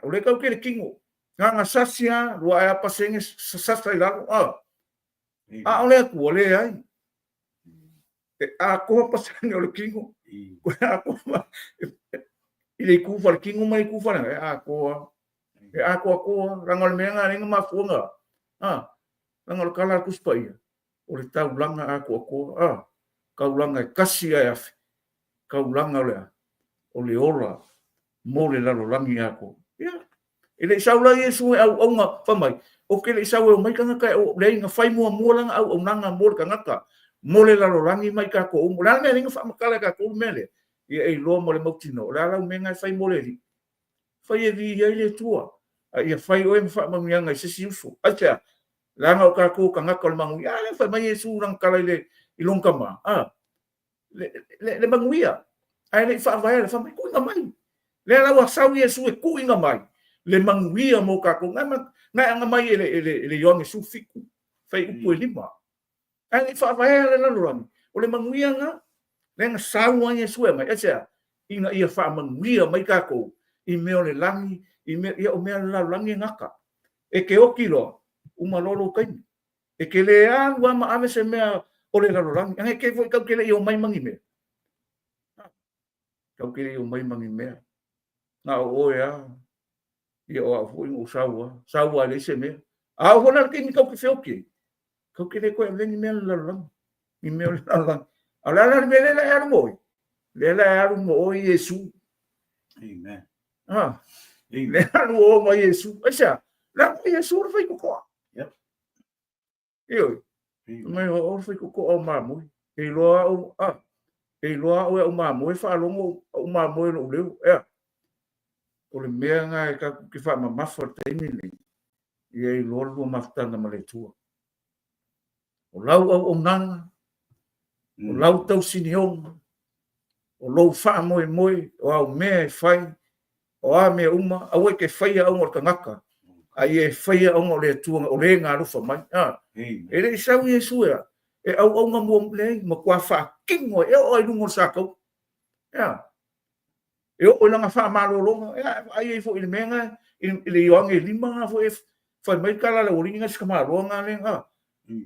o le kau ke kingo nganga sasia lua e pasenge sasa ila o le ku le ai ako pasenge o le kingo ko ako i le ku fa le kingo mai ku fa ako rangol me nga ringa mafunga rangol kala ku spai o le tau langa ako kau langa kasi ai afi kau langa o le ora mo le lalo langi ako ele saula Yesu au nga famai o ke le saula mai kanga kai o le nga fai mo langa au nanga mo kanga ka mo le lalo langi mai ka ko o la me ringa fa makala ka ko mele e lo mo le motino la la me nga fai mo le fai e vi le tua ia fai o fa ma nga se siuso acha la nga ka ko kanga ko mangu ya le fa mai Yesu rang kala le ilong kama le manguia ai le fa vai le fa mai ko nga mai le la wa sau Yesu e ku nga mai le manguia mo ka ko nga mai le yong su fiku fai upu lima ai le fa vai le lo o le manguia nga le nga sau Yesu e mai acha ina ia fa manguia mai ka ko i me le langi i me ia o me la langi ngaka e ke o kilo uma lolo kai e ke le a wa ma ave se me o le lalo langi ai ke foi ka ke le o mai mangi me ka ke le o mai mangi me na o ya ia o foi o sawa le se me a ho na ke ni ka ke feoki ka ke le ko le ni me la langi i me o la langi ala la me le la mo o Yesu Amen. Le anu o Yesu. Asa, la Yesu fai ko ko. Yep. Io. Mai o fai ko ko o mamu. E loa o o mamu fa longo o mamu no le. O le mea nga ka ki fa ma fa te ni. Ia i lo lo maftanga ma le tua. O lau o nanga. O lau tau siniong. O lo fa mo o au me fai. O a me uma a we ke faia o ka ngaka ai e faia o le tuanga o le nga rufa mai e le sau Yesu e au nga mo le ma kwa fa kingo e o lungo sa ko e o nga fa malolo ai e fo ile menga ile yong e lima fo e fa mai kala le oringa ska malo nga le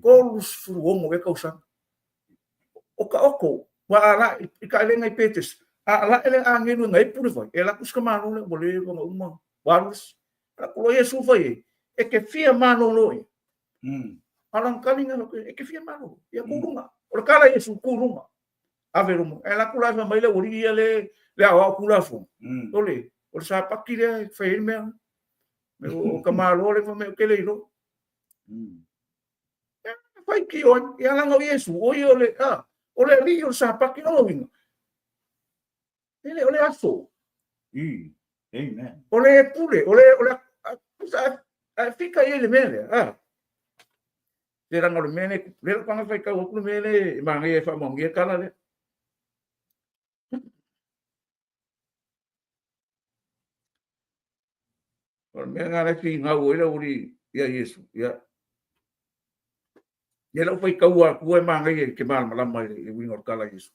ko lus fu o mo e kausa o ka oko wa ala i ka le ngai petes ala ele angenu ngai pure foi ela kuska mano le bole ko uma barus ko Yesu foi e ke fia mano lo alang kalinga e ke fia mano ya kurunga o kala Yesu kurunga averumo ela kula fa mai le ori le awa kula fo ole o sa pakile foi me o kamalo le me ke le lo fai ki on ya langa Yesu o yo le ole ri o sa pakile lo winga ele ole aso Amen. ole pure ole fica ele mele le ranga le mele le panga fai ka o mele manga e fa mongi kala le o menga le fi nga o le uri ya Yesu ya ye lo fai ka wa ku e manga e ke mal malama e wingo kala Yesu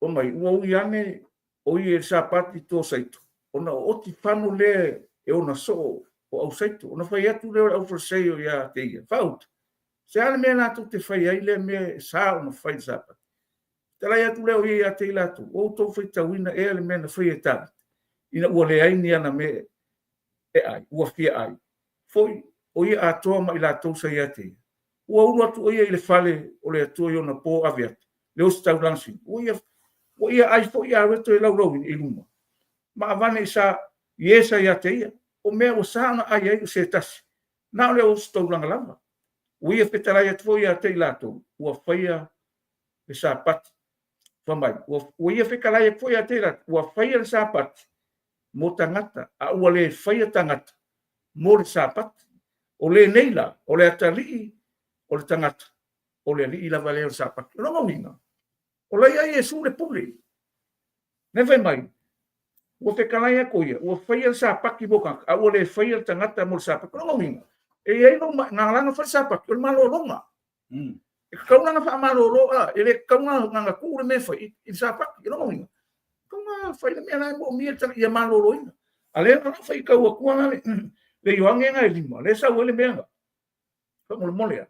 o mai o iane o i sapati to saito ona o ti fanu le e ona so o au saito ona fai atu le au forseio ya te faut se ale me na tu te fai ai le me sa ona fai sapati tala ya tu le o ia te la tu o to fai tawina e ale me na fai eta ina o le ai ni ana me e ai o fia ai foi o ia ato ma ila to sa ia te o ua tu o ia ile fale o le atu yo na po aviat le o sta lansi o ia ai fo ia reto e lau i luma ma avane sa yesa ia te ia o mea o sana ai ai se tasi na le o sto langa lama o ia fetara ia fo ia te lato o faia e sa pat Famai, ua ia whekalai e foi a tera, ua whaia le sāpati, mo tangata, a ua le whaia tangata, mo le sāpati, o le neila, o le atalii, o le tangata, o le alii lava leo le sāpati, ronga winga, o lai ai e su le pule, ne vai mai, ua whekalai e koia, ua whaia le sāpaki boka, a ua le whaia le tangata mo le sāpati, ronga winga, e ai no ngālanga whai sāpaki, o le malo longa, e kaunanga wha amaro a ele kaunga nganga kure me fai i sāpaki, ronga winga, kaunga whai le mea nai mo mia tanga ia malo loina, a le nga whai kaua kuanga le yoange nga e lima, le sau ele mea nga, ka mole mole a,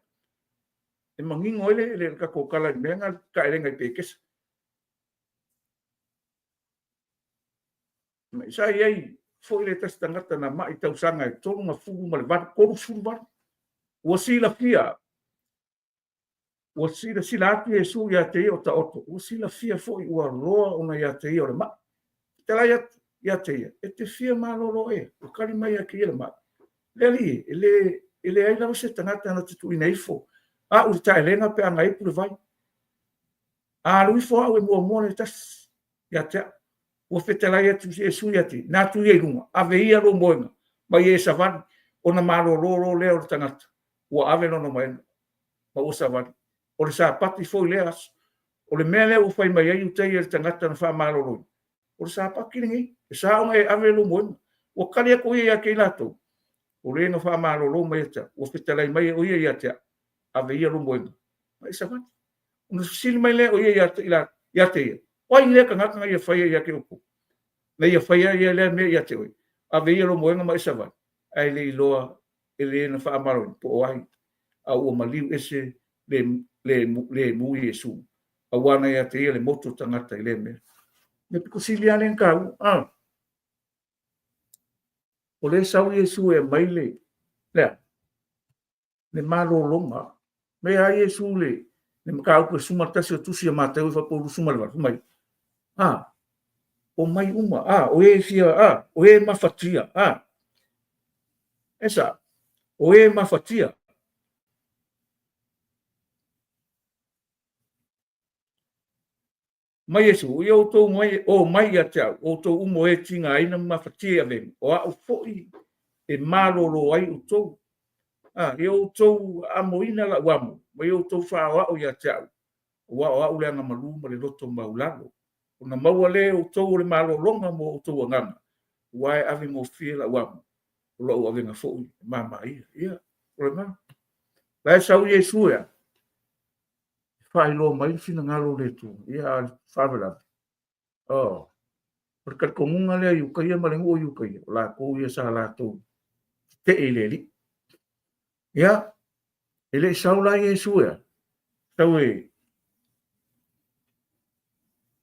e mangingo ele kako kala i mea nga ka elenga i pekesa. Ma isa iai, fo ile tas tangata na mai tau sanga e tolu nga fugu ma le vada, koru suru vada, ua sila fia, ua sila atu e su ia te o ta oto, ua sila fia fo i ua roa ona ia te o le ma, te lai atu ia te ia, e te fia malolo e, o kari mai a ki ele ma, le ali, ele ai lau se tangata na te tui neifo, a uri ta elenga pe anga ipu le vai, a lui fo au e mua le tas, ia te, ua fetalai atu e su ia te, nā tui e runga, ave ia lo moenga, mai e savani, ona malolo leo le tangata, ua ave nono maena, ma ua savani, o le sāpati foi le aso, o le mea lea ua whai mai ai utei e le tangata na wha malolo, o le sāpaki ringi, e sāonga e ave lo moenga, ua kari ako ia kei lato, o le na wha malolo mai ata, ua fetalai mai o ia te, ave ia lo moenga, ma e savani, una sili mai lea o ia te ia, wai lea ka ngaka ia whai ia ke upo, na ia whai ia lea mea ia te oi, ave ia lo moenga ma e savani, ai le iloa, e le na wha malolo, po o ai, a ua maliu ese, le mu Yesu awana ia te le moto tangata ile me me piko silia len kau o le sau Yesu e maile le malo longa me a Yesu le mkau ko suma tasi o tusi ma te fa po suma le mai o mai uma o e fia o e mafatia esa o e mafatia mai Yesu, eu tô mai o mai até o tô umo e tinga aí na mafatia vem o a foi e malolo ai o tô eu tô a moina la wamo mas eu tô fa o ia até o le nga maluma le loto maulalo ona mauale o tô le malolonga mo o tô ngama wai ave mo fila wamo lo ave nga foi mama ia o nga lai sau Yesu ya fai lo mai fina ngalo le tu ia favela porque komunga le yu kai malengo yu kai la ko ia sa la tu te eleli ia ele saula Yesu ya tawe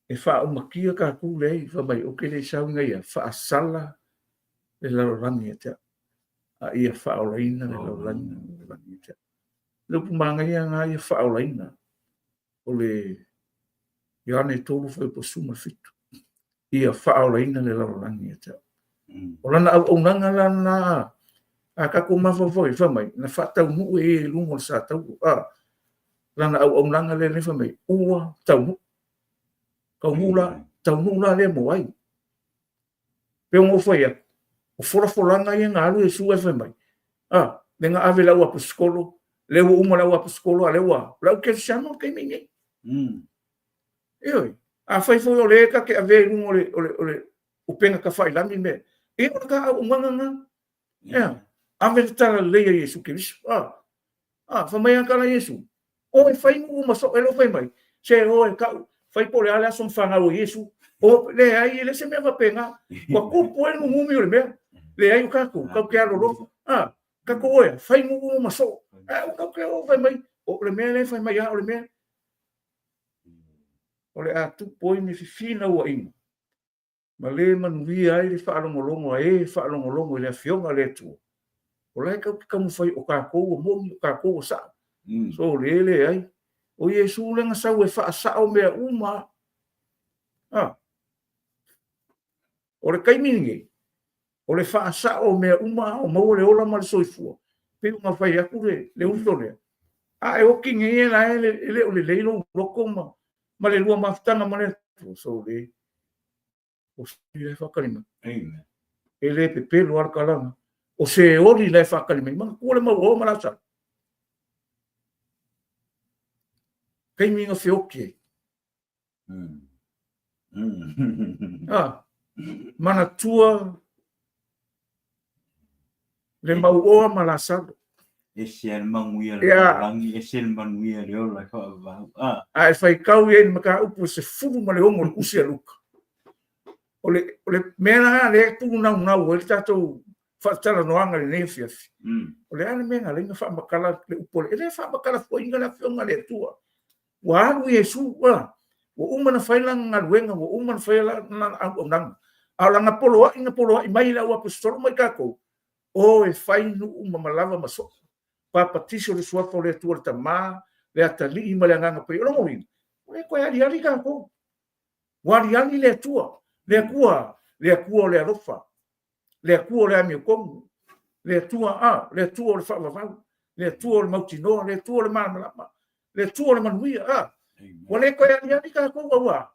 e fa o makia ka ku le fa mai o ke le sau ngai fa sala le la rani ta ia fa o leina le la rani ta lo pumanga ia ngai fa o leina o le Ioane tolu foi po suma fitu. Ia whaoleina le larolangi e tau. O lana au nanga lana a kako mawhawhoi whamai, na whatau mu e lungo le sa tau. Lana au nanga le ne whamai, ua tau mu. Kau mula, tau mula le mo ai. Peo ngo whaia, o whorafolanga ia ngā alu e sua whamai. Le ngā ave lau apu skolo, lewa uma lau apu skolo, a lewa, lau ke siano kei mingi. Oi, a fai foi o le ka ke ave ole o penga ka fai langi me. E o ka o nganga. Ave ta le Yesu Cristo. Fa mai ka la Yesu. O e fai mu ma so elo fai mai. Se o e ka fai por ala son fanga o Yesu. O le ai ele se me va penga. Ko ku el mu mi o me. Le ai o ka ku ka alo. Ka ko e fai mu ma so. O ka ke o fai mai. O le me le fai mai o le me. O le atu poi ni fifina ua inga. Ma le manuia ai le whaalongolongo e whaalongolongo i le fionga le tu. O lai kau ki kamu whai o kākou o mongi o kākou o saa. So le ai. O Yesu lenga sau e whaasao mea uma. O le kaimingi. O le whaasao mea uma o maua le ola ma le soifua. Pe unga whai aku le uto le. E o kinge e la e le o le leilo loko ma. ma le lua mafutanga ma le so le o se le whakalima Amen. e le pepelo ar kalanga o se ori le whakalima ma kua le mau o malasa kai minga whioki mana tua le mau o malasa Esian manguia Yeah. langi esian manguia le ola fa ai fai kau e maka upu se furu ma le ongo le usia luka o le mena le tu na o le tatou fatala no anga le nefiafi o le ana menga le fa makala le upo le fa makala fo inga la fionga le tua wa alu yesu wa o uma na faila nga luenga o uma na faila na au nang ala nga polo i mai la wa apostolo mai kako o e fai nu uma malava maso pa patiso le suafa le tua le tama le atali i male nganga pe lo moin o ko ya ali ka ko wa ali le tua le kua le rofa le kua le ami ko le tua le fa le tua le mautino le tua le malama le tua le manuia o le ko ya ali ka ko wa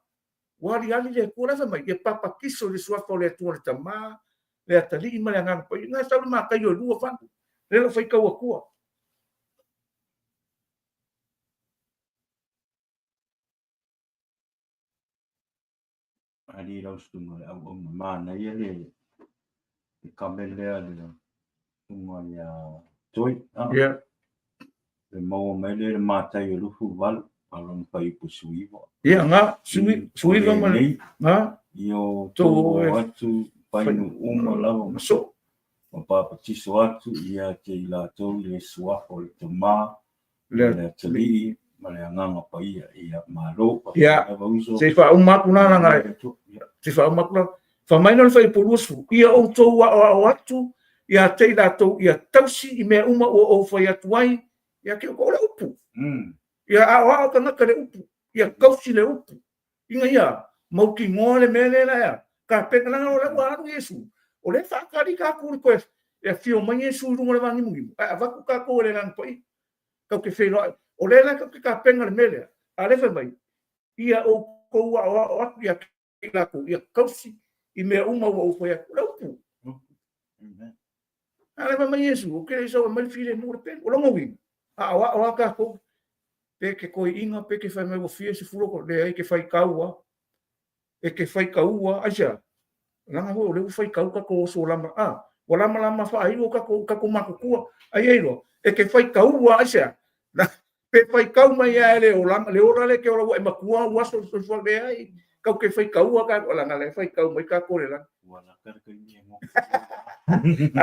ali le kua la mai e papa kiso le suafa le tua le tama le atali i male nganga pe nga sa ma ka yo lua fa le lo fai ka wa kua ali la ustunga au mana ia le kamele le unga ya toi ya le mau mai le mata i lufu val alon pai pusui vo ya nga sui lo ma ha io to atu pai no uma lava so o papa tiso atu ia te la to le suafo le toma le tali ma le nganga pai ia malo Ya. se fa uma kuna nga se fa uma kuna fa mai no fai polusu ia o to wa atu ia te la to ia tausi i me uma o fai atu ai ia ke ko le upu ia a ka na ka le upu ia kausi le upu inga ia mau ki ngole mele la ia ka pe na o le wa yesu o le fa ka ri ka ku ko e fio mai yesu ru le vangi mungi a va ku ka ko le lang pai ka ke fe o le la ka pe na mele a le fa mai ia o ko wa ia la ko ia kausi i me uma o foi a upu ale va mai yesu o ke so mai file mo pe o lo movi a ka ko pe ke ko inga pe ke fa me o fie se fulo ko le ke fai kaua e ke fai kaua aja langa ho le fai kau ka ko so lama o lama fa ai o ka ko ma ko ai ai lo e ke fai kaua aja pe fai kau mai ale o lama le ora le ke o e makua wa so le ai kau ke fai kaua ka o langa le fai kau mai ka ko le la wala ka ni mo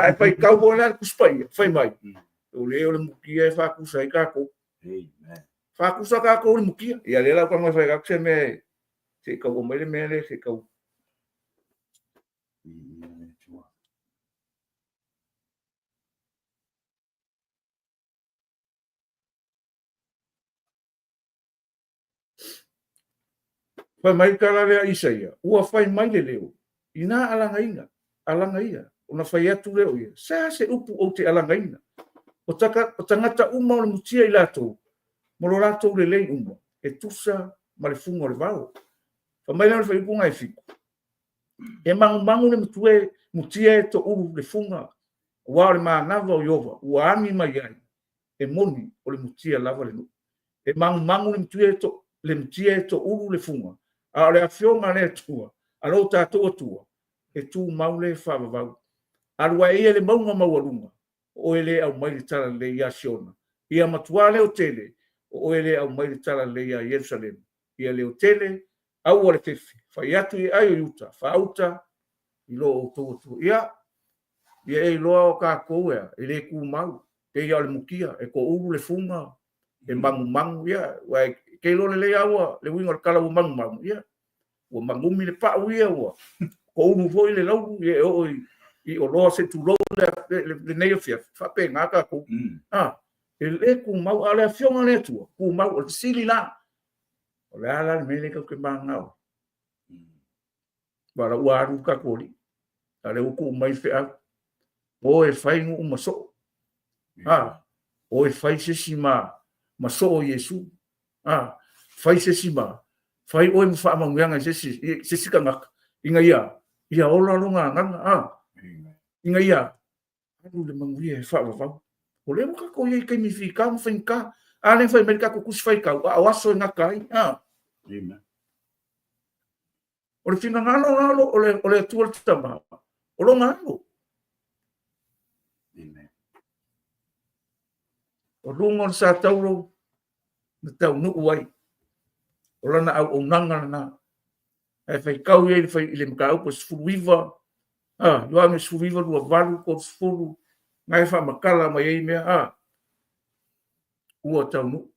ai fai kau bo na ku spai fai mai o le mukia fa ku sai ka ko fa ku sa ka ko le mukia ia le la ko mai fai ka se me se ka o mai le me le se ka fai mai ka la le Isaia ua fai mai le leo ina alanga ia ona fai atu leo ia sa se upu o te alanga ina o tangata uma o le mutia i lato mo lo lato le lei uma e tusa ma le fungo le vao fa mai le fai punga e fiku e mangu le mutia e to uru le funga ua le manava o Iova ua ami mai ai e moni o le mutia lava le nu e mangu le mutia e to uru le funga a le afionga le tua a lo tatou tua e tu maule fa vavau alua ia le maunga maualunga o ele au mai tala le ia siona ia matuale o tele o ele au mai tala le ia Jerusalem ia le o tele au le fefi fai atu i ai o yuta fa auta i lo o tu ia e lo o ka koe ele ku mau e ia le mukia e ko uru le funga e mangu ia wai ke lo le awa le winga kala o mangu ia o mangumi le pa ia o ko uru foi le lau i o loa se tu lo le nei fia fa pe ngaka ko ele ku mau ale fionga le tu ku mau o sili la o le ala me le ke manga bara waru ka koli ale ku mai fe o e fai ngu maso o e fai se sima maso o Yesu fai se sima fai oi mo fa mangianga se kanga inga ia ola longa nganga inga ia anu le mangia fa fa o le mo ka ko ye ke mi fi ka mo finka ale fai merka ko kus fai ka o aso nga kai o le fina ngalo o le tuol tama o lo ngalo o lungo sa taulo na tau nu uai o lana au nanga na e fai kau ye fai ile mka au pos fuiva yo ame fuiva do valu ko fulu ngai fa makala mai me o tau nu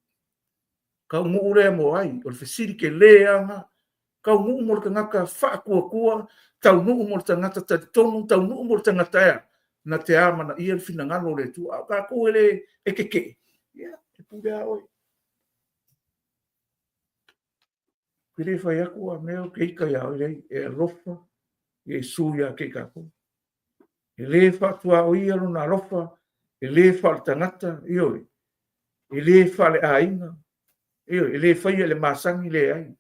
kau mu ure mo ai o fesiri ke leanga kau mu mo ka ngaka fa kua tau nu mo tangata tonu tau nu mo tangata na te ama na ia fina ngalo le tu ka ko ele ekeke ya e puga oi kire fai aku a meo ke ika ia oi e rofa e suia ke kako e le fa tua o ia no na rofa e le fa tangata io e le fa le ainga io e le fai le masangi le ai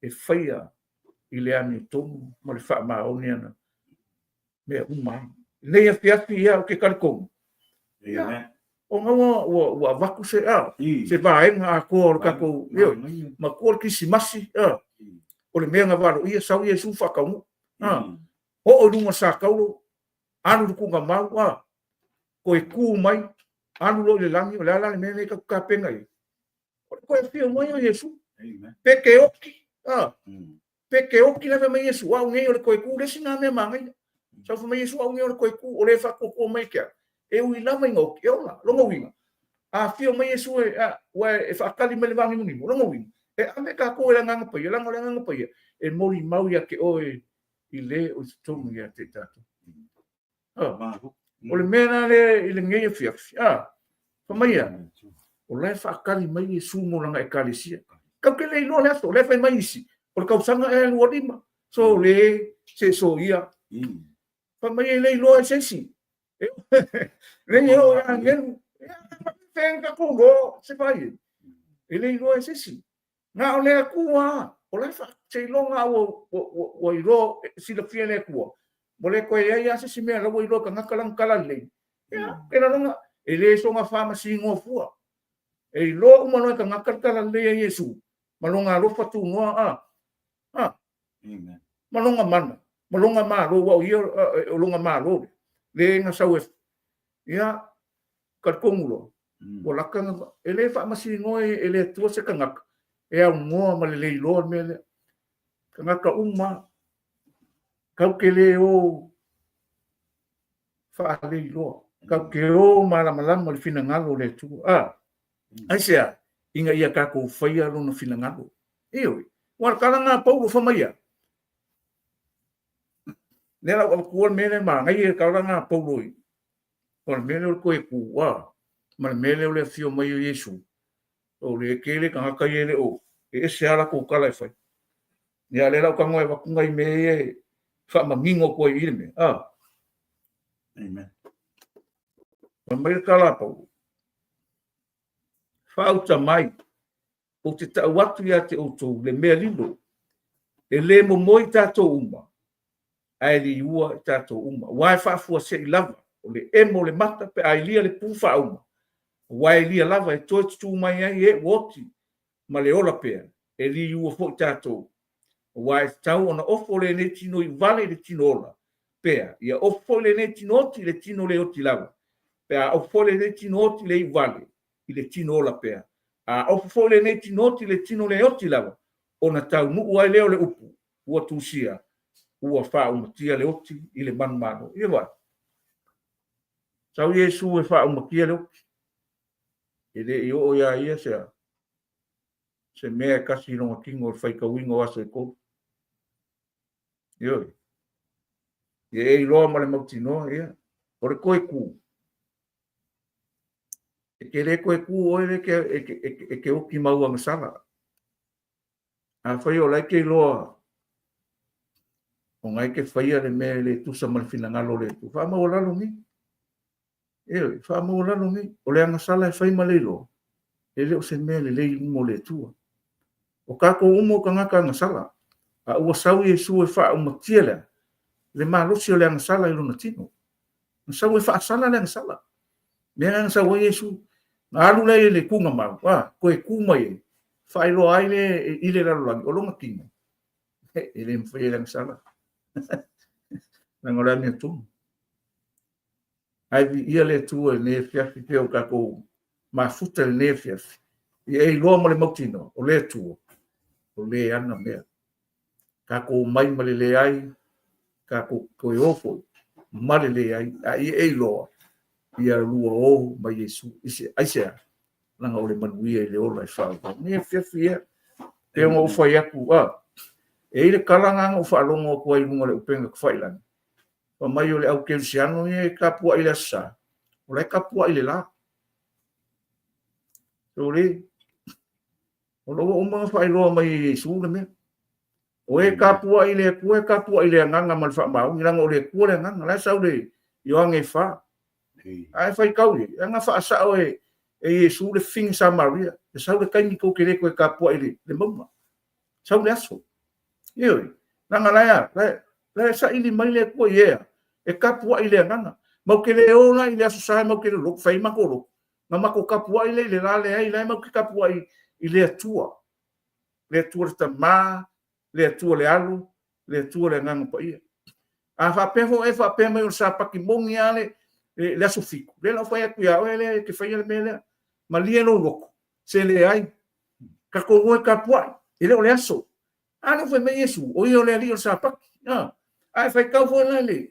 e fai i le ani tomu mo le fa ma oni ana me uma le ia fiafi ia o ke kalkom o nga wa vaku se se vai nga ko ka ko io ma ko ki si masi o le mea valo ia sau ia su fa ka o lunga sa ka anu ku nga mau ko e ku mai anu lo le langi o la le me ka penga i ko e fio mo Yesu peke oki peke oki na me Yesu wa ngai o ko e ku le singa me mangai sa fa me Yesu wa ngai o ko e ku o le fa ko mai kia e ui la mai ngoki ola longa winga fio me Yesu wa e fa kali me le vangi muni longa winga e ame ka ko le nganga pa ia langa pa ia e mori mau ia ke oe i le o tomu ia te tatu o le mena le i le ngai fia fa mai ia o le fa kali mai Yesu mo langa ekalisia ka ke le no le aso le fa mai isi o ka usanga e lo lima so le se so ia fa mai le lo e sensi le yo ya ngelu tenga ko go se vai ele lo e sensi na o le akua o le fa se longa o iro si le fiele ku mo le ko ia se me lo iro ka ngakalang kalale ya era longa ele so nga fa masi ngofua e lo umano ka ngakal le Yesu malonga ro fatu ngoa malonga mana malonga ma ro wa ia longa ma ro le nga sau ya ka kongulo o la kan ele fa masi ngoe ele tu se kangak e a ngoa ma le lo me le kangaka umma ka ke o fa le lo ka ke o mala mo le fina ngalo le tu asia inga ia ka ko faia lo no fina ngalo io war kala nga paulo fa maia nela o ko mele ma ngai ka nga paulo o mele ko e ku ma mele o le fio mai Yesu o le kele ka ka ele o e se ala ko kala fa ya le la ka ngoi wa ngai me fa mangingo ko i me amen ma mai kala paulo fauta mai o te tauatu ia te outou le mea lilo e le mo moi tātou uma ai li ua tātou uma wai whaafua se i lava o le emo le mata pe ai lia le pufa uma wai lia lava e toi tutu mai ai e woti ma le ola pea e li ua fo tātou wai tau ona ofo le ne tino i vale le tino ola pea ia ofo le ne tino oti le tino le oti lava pea ofo le ne tino oti le i vale i le tino ola pea o fole ne tinoti le tino le oti lava ona tau mu ai leo le upu ua tusia ua fa umatia le oti i le manmano ia wa sau Yesu e fa umatia le oti ele i o ia ia se mea kasi longa kingo fai ka wingo aso e ko yo e loa ma le mautino ia o le koe ku ke le koe ku o le ke oki maua masala a fai o lai ke loa o ngai ke fai le me le tusa malfina ngalo le tu fa mo la lungi fa mo la lungi o le masala e fai malelo ele o se me le mo le tu o kako umo ka ngaka ngasala a ua sau Yesu e fa umatia le malosi o le ngasala i lona tino sau e fa sala le ngasala mea sau Yesu alu le kunga mau ko e kuma ye fa ilo ai le ile la lo o longa tino ele me foi le ngasala na ngora ni tu ai ia le tu ne fiafi pe o kako ma futa le fiafi e lo mo le motino o le tu o le ana mea kako mai male le ai kako ko ofo male le ai ai lo ia lua o mai Yesu ise aise langa o le manuia le ola fa ne fiafi e mo foi aku e ile kalanga o fa longo ko ai mo le upenga ko fai lan pa mai o le au kelsiano e kapua ile sa o le kapua ile la o le o lo o ma fai lo mai Yesu le me o e kapua ile nganga mal fa mau ni langa o le ku le nganga la sa o le yo ange fa ai fai kau ni nga fa sa o e Yesu le fing sa Maria e sa le kai ni ko kere ko kapua ile le mama sa le aso yo langa la sa ili mai le ko ye e kapua ile nganga mau kere o la ile aso sa mau kere lo fai ma ko lo nga ma ko kapua ile le la le ai la mau kapua ile tua le ma le tua le alu le tua le nganga pa ia a fa pe mai o sa pa ki mongi ale le aso fiku le la fai ku ya ele ke fai le mele ma lie no loko se le ai ka ko o kapua ile o le aso ano foi me Yesu o io le ali o sa pa ai fai ka fo le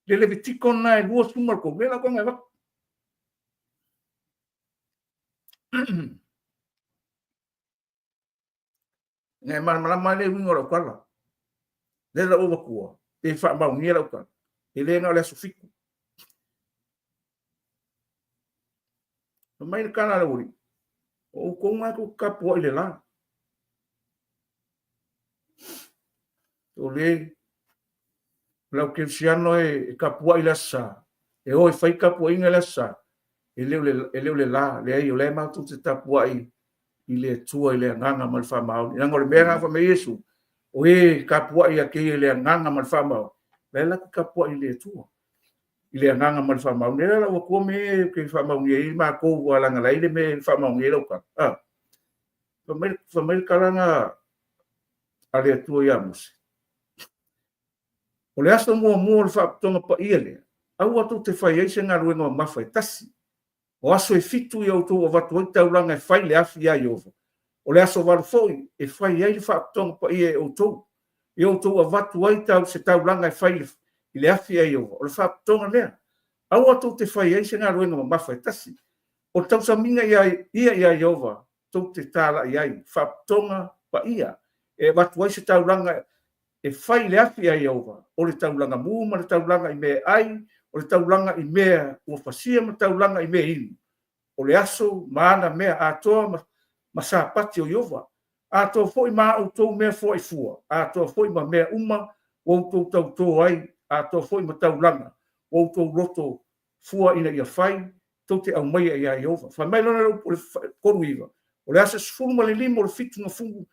le vitiko na luo sumar ko le la ko ngai ngai mal le wingo ro kala le la o ko e fa ba ngi la ko ele na le sufiku mai kana le uri o ko ma ko kapo ile la o le la kelsiano e kapo ile sa e o fai kapo inga le sa ele le la le ai o le ma tu te tapu ai ile tua ile nganga mal fa mau nga le mera fa me Yesu o e kapua ia ke ile nganga mal fa mau le la kapua ile tua ile nganga mal fa mau le la ko me ke fa mau ye ma ko wala nga le me fa mau ye lo ka fa me kalanga ale tua ya mus o le aso mo fa tonga pa ile au atu te fa ye senga ruenga ma fa tasi o aso e fitu ia o watu i tauranga e whai le afi ai ovo. O le aso waru foi e whai ai le whaatonga pa ia e o tau. I o tau a watu ai tau se tauranga e whai le afi ai ovo. O le whaatonga lea. Au atu te whai ai se ngā ruenga ma mawhai tasi. O tau sa minga ia i ova. Tau te tāla i ai. Whaatonga pa ia. E watu ai se tauranga e whai le afi ai ova. O le tauranga mūma, le tauranga i mea ai. O le taulanga i mea ua fasia ma taulanga i mea inu. O le aso maana mea atoa ma sa pati o Iova. Atoa foi ma autou mea foi fua. Atoa foi ma mea uma o autou tautou ai. Atoa foi ma taulanga. O autou roto fua ina ia fai. Tau te au mai ia Iova. Fai mai lona o le koru iwa. O le aso sifuru ma le limo o le fitunga fungu.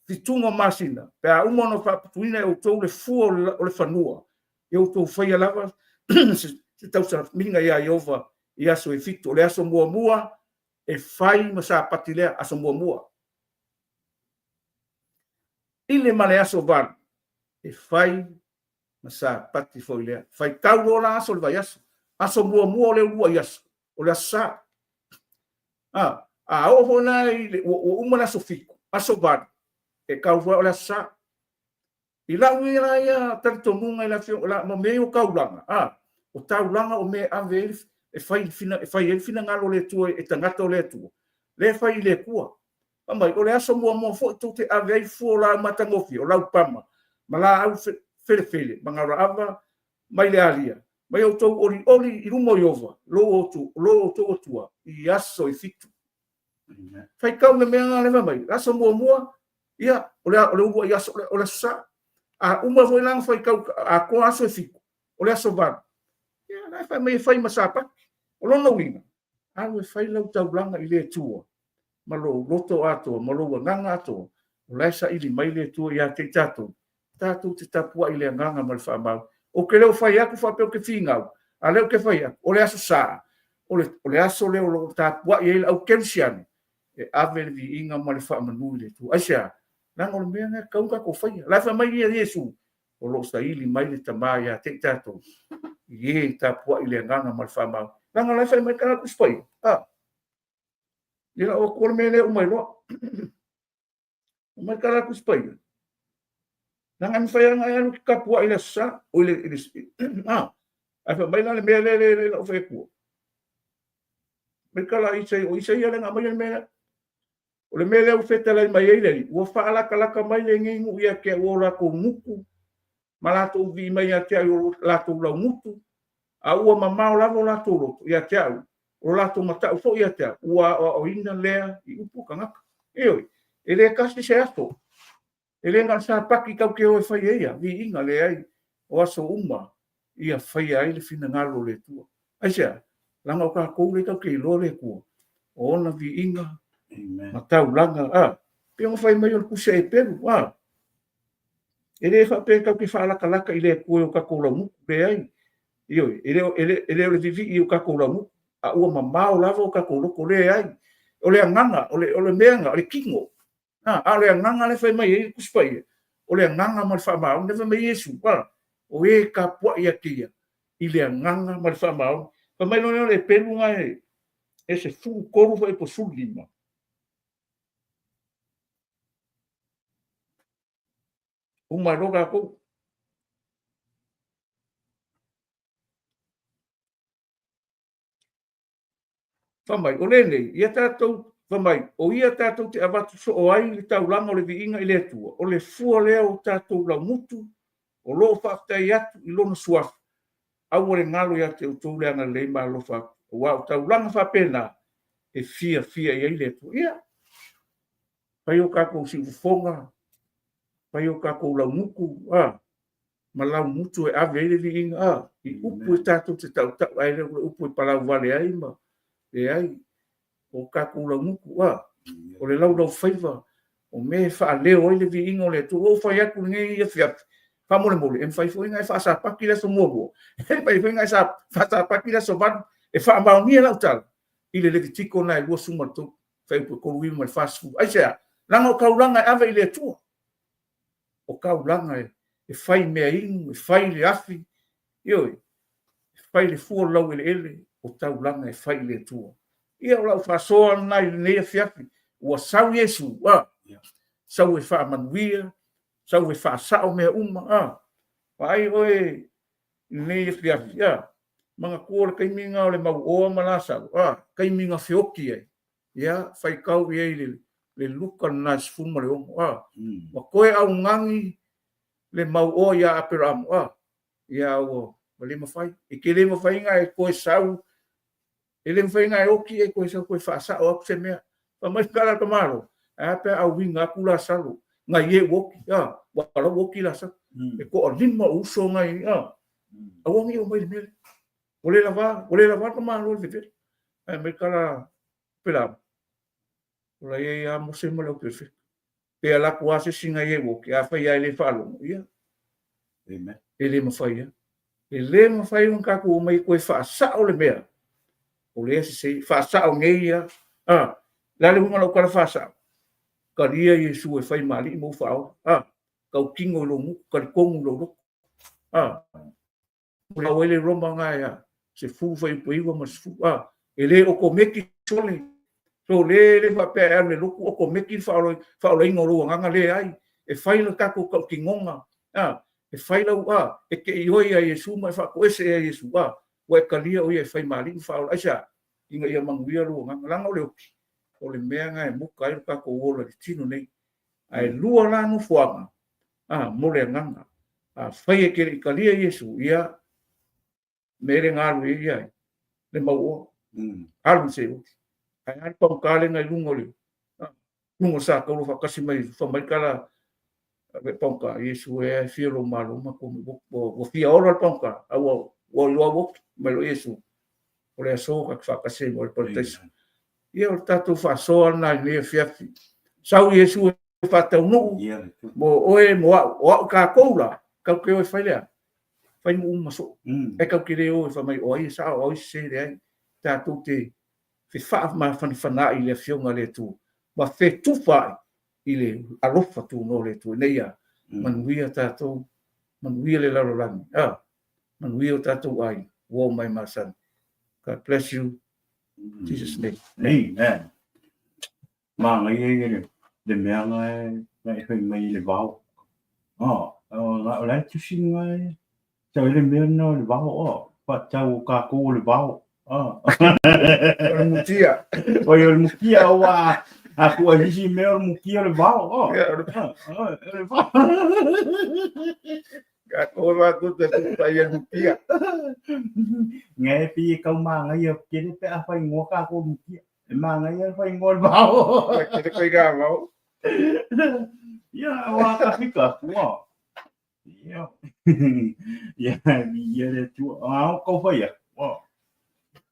Fitunga masina. Pea uma no whapatuina e autou le fua o le whanua. E autou whaia lava. Se tau sa minga ia Iova i aso e fitu. O le aso mua e whai ma sa pati lea aso mua. Ile ma le aso van e whai ma sa pati foi lea. Whai tau rola aso le vai aso. Aso mua o le ua i aso. O le asa. A o hona o umana aso fiku. Aso van e kau o le asa. I la uira ia taritonunga i la fio. Ma meo kaulanga. O taulanga o me ave e fai fina ngalo le tua e tangata o le tua. Le fai le kua. Amai, o le aso mua fo to te ave ai fu la matangofi o lau pama. Ma la au fele. Mangara ava mai le alia. Mai o tau ori i rumo Iova. Lo o tua. I aso i fitu. Fai kau me mea ngale mai. Aso mua. Ia, o le ua i aso o le sa. A uma foi lang fai kau a ko aso i fitu. O le aso van. Fai mai fai masapa o lona uina a we fai lau taulanga i le tua malo loto ato, malo nganga ato, lai sa ili mai le tua ia te tatu te tapua i le nganga ma le whaamau. O ke leo whai aku whapeo ke whingau, a leo ke whai aku, o le aso saa, o le aso leo lo tapua i ele au kensiani, e ave le vi inga ma le whaamanu le tua. Aisea, nang o le mea ngā kaunga ko whai, lai wha mai ia Yesu, o lo sa ili mai le tamā ia te tatu, i e tapua i le nganga ma le whaamau. Nanga lai whai mai kara kuspai, ila o kore mea leo mai loa, mai kara kuspai, nang am faya nga yan kapwa ila sa o ile ai fa mai le mele le o fe ku me kala isa ya nga mai mele o le mele o feta le mai ile o fa ala kala ka mai le ngingu ia ke o la ko muku malato vi mai ya te o la to la mutu a o mama o la o la to ia te o la to mata fo ia te o ina le i upu kanga ele kasi se asto ele nga sa paki kau ke o fai ia vi inga le ai o aso uma ia fai ai le fina ngalo le tua aisea langa o ka kou le kau ke lo le kua o na vi inga matau langa pe o fai mai o kuse e peru ele fa pe kau ke fa laka laka ile kua o ka kou la mu pe ai ele o le vivi i o ka kou la mu a ua mamao lava o ka kou loko le ai o le anganga o le meanga o le kingo ale nganga le fai mai kuspai o le nganga ma fa mau ne mai Yesu o e ka po ia tia i le nganga ma fa mau pa mai no le pelu ngai ese fu koru foi po sulima uma roga ko fa mai o le ia tatou mai o ia tatou te avatu so o ai le taulanga o le viinga i le atua o le fua lea o tatou la mutu o lo whaktai atu i lona suafu au o le ngalo ia te utou leanga le ma lo fa o taulanga whapena e fia i le atua ia pai o kako si ufonga pai o kako la muku ma lau mutu e ave le viinga i upu e tatou te tau ai le upu e palau vale ai ma e ai o kako la muku o le lau faiva o me fa leo ile vi ingo le tu o fa ya ku ngai ia fia fa mo le mo e fa fo ngai fa sa pa ki la so mo e pa fo ngai sa fa sa pa ki la so van e fa ma ni la tal ile le tiko na o suma tu fa ko wi mo fa su ai sa langa ka ulanga ave ile tu o ka ulanga e fai me in e fai le afi yo fai le fu lo ile o ta ulanga e fai le tu ia o fa so na ne fiafi o sau Yesu sau e fa manuia sau e fa sao me uma pai oi ne fiafi manga ko kai minga o le mau o malasa kai minga fioki ai ia fai kau ie le luka nas fuma le ma koe au ngangi le mau o ia aperam ia o le mafai e ke le mafai nga e koe sau ele foi ngai oki e koe fa sa o se me pa mai kala tomaro a pe au winga kula salu ngai e woki wa woki la sa e ko lima uso ngai a wongi o mai mele ole lava tomaro le ver e me kala pela ola e a mo se mo le perfect pe ala ko ase singa e woki a fa ia le falo ia ele mo fai un ka ko mai koe fa sa o le mea o le se fa sa o ngeia la le mo ka fa sa ka ria Yesu e fai mali mo fa ka kingo lo mu ka kongu lo o le roma nga se fu fai po iwa mas fu ele o ko meki sole so le fa pe le lo o ko meki fa lo ingo lo nga le ai e fai le ka ko kingonga e fai lo e ke i oi Yesu mai fa ko ese Yesu o e kalia o e fai mali fa o aisa inga ia manguia lo nga langa o le mea nga e muka i ka ko ola di tino nei ai lua la no fuanga mo le nganga fai e ke kalia Yesu ia mere ngalu ia le mau alu se ai ai pa kale ngai lungo le lungo sa ka lo fa kasi mai fa mai kala be ponka Yesu e filo malo ma ko bo fia ora ponka o lo wo me lo Yesu o le so ka fa kasi mo por tes ia o tātou whaasoa na i lea whiawhi. Sau Iesu e whātau nuu, Ia le tu. mo oe mo au ka koula, kau ke oe whailea, whai mu maso. E kau ke reo e whamai o ai, sa o ai se re ai, tātou te whaaf ma whana i lea whionga le tu, ma whe tuwhai i le alofa tu no le tu, nei a, manuia tātou, manuia le larolangi, manuia o tātou ai, wo mai masan. God bless you. Jesus' name. Amen. Mà ngai le mea ngai hoi mai le vau. Ngai lai tu sin ngai. Tau le mea no le vau. Pa tau ka ko le vau. Ora mutia. Oi le mutia wa. Aku a hisi mea le mutia le vau. Le vau. Ka ko wa tu te pai le mutia. Ngai pi kau ma ngai ke le pe a fai ngo ka ko mutia. Mà ngai fai ngo le vau. Ke te koi ga vau. Ya, wa ka fika wa. Ya. Ya, ya le tu. Ko fa ya. Wa.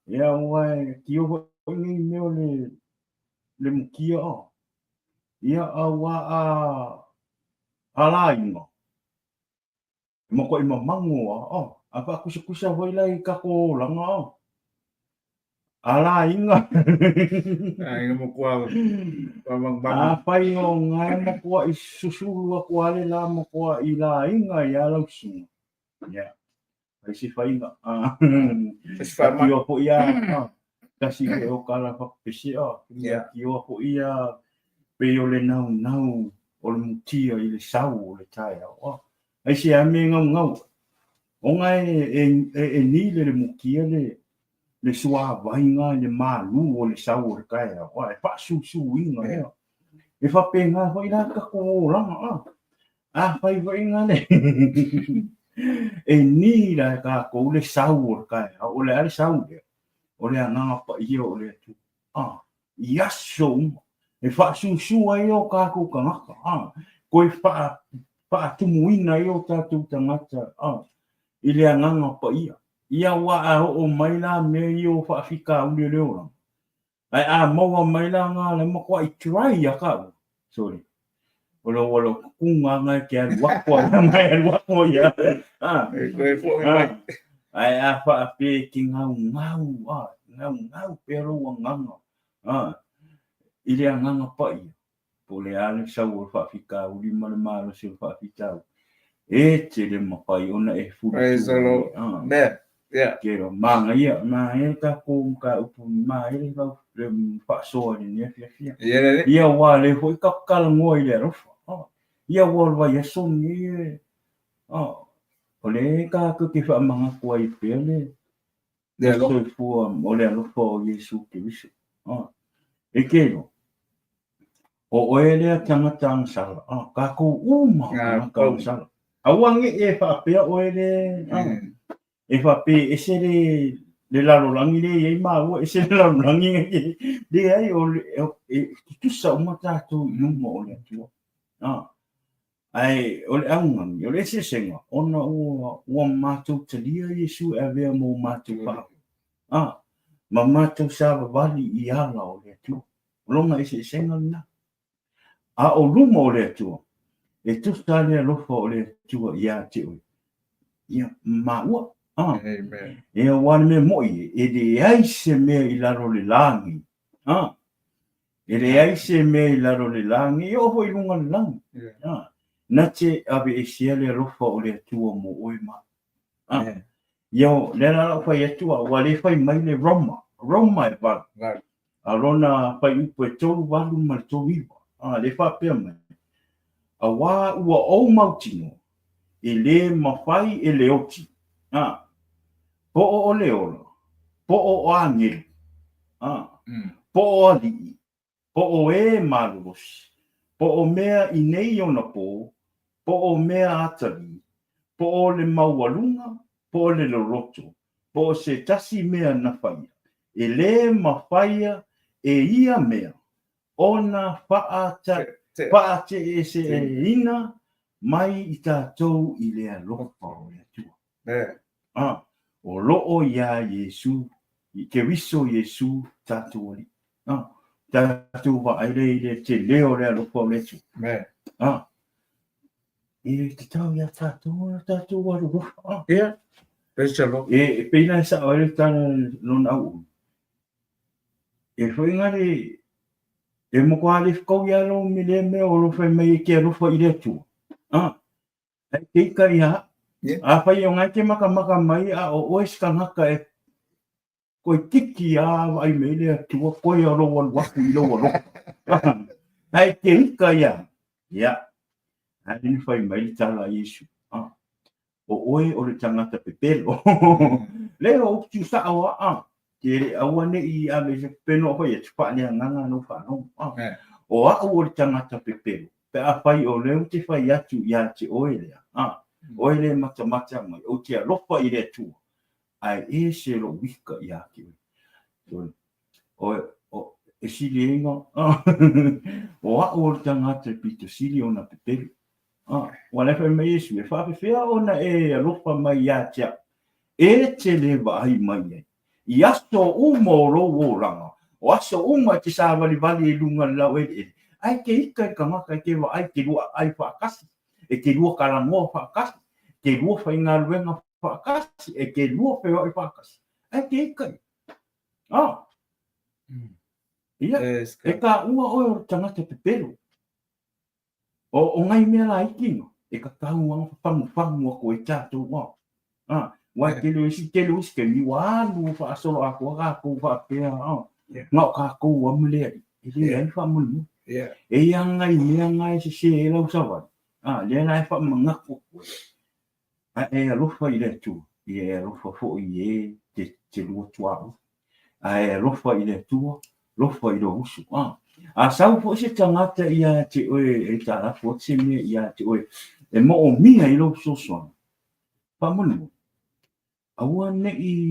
Ya wa ki o ni me le mukia. Ya wa ala ingo. Mo ko ima mango apa kusa hoi lai ka ko langa. Ala inga. Ai mo kwa bang. Pai o ngai mo kwa i susulu ko ale la mo kwa i la inga ya lau su. Ya. Ai si fai nga. Ki o po ia. Kasi o kala pa pesi o. Ki o po ia pe o le nau o le mutia i le sau o le tai o. Ai si a me ngau. O ngai e ni le mukia le sua vainga le malu o le sau o le kai o e pa su inga e fa penga foi na ka ko langa fai vainga le e ni la ka ko le sau o le kai o le ale sau le o le ana pa i o le tu yaso e fa su ai o ka ko ka ko e fa tu muina o ta tu tangata i le anga pa ia wa o mai la me yo fa fika u le ora ai mo mai la nga le mo kwa i try ya ka sorry wala kunga nga ke wa kwa mai wa ko ya ai fa pe ki ngau pero ngau ile nganga pa i po le ale sa o fa fika u li mal se fa fika e te le mo pa i ona e fu Yeah. Kero manga ia ka ko ka upu mai ka le fa so ni fia. Ia wa le ho ka kala ngoi le ro. Ia wa wa ya so ni. Ole ka ko ki fa manga ko ai pele. Le so fu ole lo fo Yesu ke bisu. E kero. O ele tanga sa. Ka ko ka sa. Awangi e fa pe ole. E fa pe ese le lalo langi le ye ma o ese le lalo langi le ai o tu sa o mata tu no mo le tu ai o le angan yo le se senga ona o ma tu te dia Yesu e ve mo ma tu pa ma ma tu sa vali i ala o le tu longa ese senga na o lumo le tu e tu sa le lo fo le tu ya te o ya ma o Amen. E wan me moi e de aise me i laro le langi. E de aise me i laro le langi o ho i lunga le langi. Na te ave e sia le rofa o le atua mo oima. Yo, le la fai atua wa le fai mai le Roma. Roma e va. A rona fai upo e tolu walu ma le tolu iwa. Le fa pia mai. A wa ua o mautino. E le mawhai e le oti. Po o leolo, po o angel, po o ali, po o e maluos, po o mea i nei ona po o mea atari, po o le maualunga, po o le loroto, po o se tasi mea na whaia, e le mawhaia e ia mea, ona paa te e se e ina, mai i tātou i lea lopa o lea tua. O loo ia Yesu, i ke wiso Yesu tātou ali. Tātou wa aile te leo rea loko le tu. Te tau ia tātou wa rufa. Yeah. Praise the Lord. Pena sa oile tāna lona au. Foi ngari mo ko ali ko ia lo mi le me o lo fai mai ke rufa ile tu. Ke ka ia. A fai o ngai ke maka mai a o iska ngaka ko tiki a ai me le tu ko ia lo wa ku lo lo. Ai ke ka ia. Ya. Ani fai mai tala Yesu. O oe o le tangata pepelo. Leo o tu sa awa ke awane I ave se peno ho ye tpa le nganga no fa no. O o le tangata pepelo. Pe a fai o le te fai atu ya te oe le. Oe le mata mai o te lofa I le tu. Ai se lo wika ya ki. O e sili inga. O le tangata pito sili ona pepelo. Wala fa mai Yesu e fa fea ona e lofa mai ya tia. E te le vai mai. I aso umo ro ranga. O aso uma te sa vali lunga lau e. Ai ke ika ka maka ke wa ai ke lua ai fa kasi. E ke lua kala mo fa kasi. Ke lua fa inga luenga fa kasi. E ke lua fa i fa kasi. Ai ke ika. Ia. E ka ua o tangata pepero. O ngai mea la ikino. E ka tau ang fangu ako e tātou wa. Wa ke lu si ke ni wa lu fa solo ako fa pea. Ngau ka ko wa mele. Ile ai fa mun. E yang ngai se lau sawa. Le nai fa mangako. E lo fa ile tu. E lo fa fo ie te lu tua. Lo fa ile tu. Lo fa ile usu. A sau fo se tangata ia te oe e tala fo se me ia te oe e mo o minga I lo so so pa monu awa ne I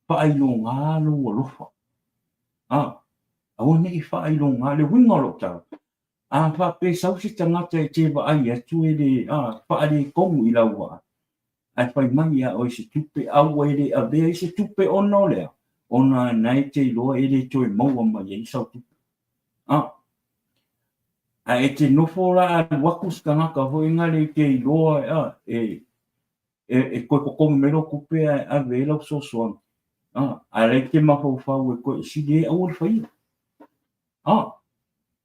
pa ai no ngalo o lofa awa ne I fa ai no ngale winga lo ta fa pe sau se tangata e te ba ai atu e le fa ali kongu I la wa ai fa mai ia o se tupe awa e le a be se tupe ono le ona nai te lo e le toi mo ma ye sau tupe e te nofora wakus kangaka ho ingale ke loa e ko mero kupe a vela so so le te mafo fa we ko si de awol fai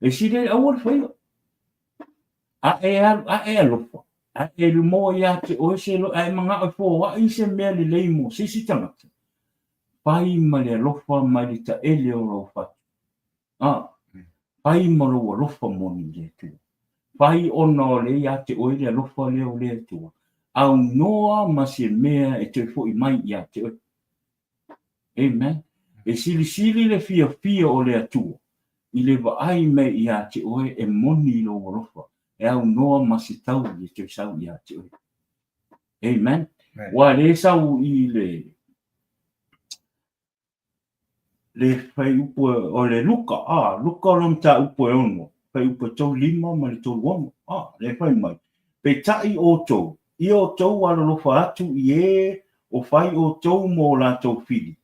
e si de awol fai e lo e lu mo ya te o se lo ai manga fo wa I se me le leimo si tanga pai ma le lo fa ma le ta ele o lo fa pai ma lo fa mo ni le tu pai ono le ya te oile a lofa leo le tua. Au noa ma se mea e te fo I mai ya te oile. Amen. E sili le fia o le atua. I le va ai me ya te oile e moni lo o lofa. E au noa ma se tau le te sau ya te oile. Amen. Wa le sau I le fai upo o le luka. Luka lom ta upo e ono. Pai upo tau lima ma le tau wama. Le fai mai. Pe tai o tau. I o tau alo lofa atu I o fai o tau mo la tau fili.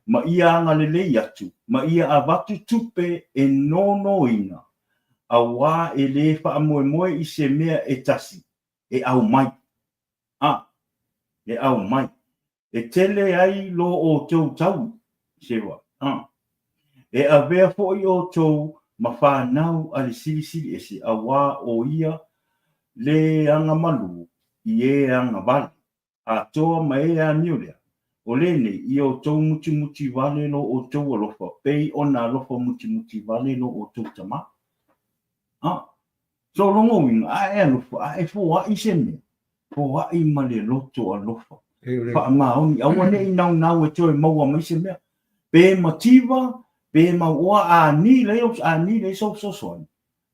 Ma ia anga le lei atu. Ma ia a watu tupe e nono ina. A wā e le wha moe I se mea e tasi. E au mai. E au mai. E tele ai lo o tau. Sewa. E a vea fo I o tau. Ma whanau a le sili e se a wā o ia le anga malu I anga vale. A toa ma a niulea. O le ne I o tau muti vale lo o tau alofa. Pei ona alofa muti vale lo o tau tama. So longo winga a alofa. E fo a I se me. Fo a I ma le loto alofa. Fa maoni. Awane I nau e toi maua mai se mea. Pe mativa. Pe ma ua a ni le so so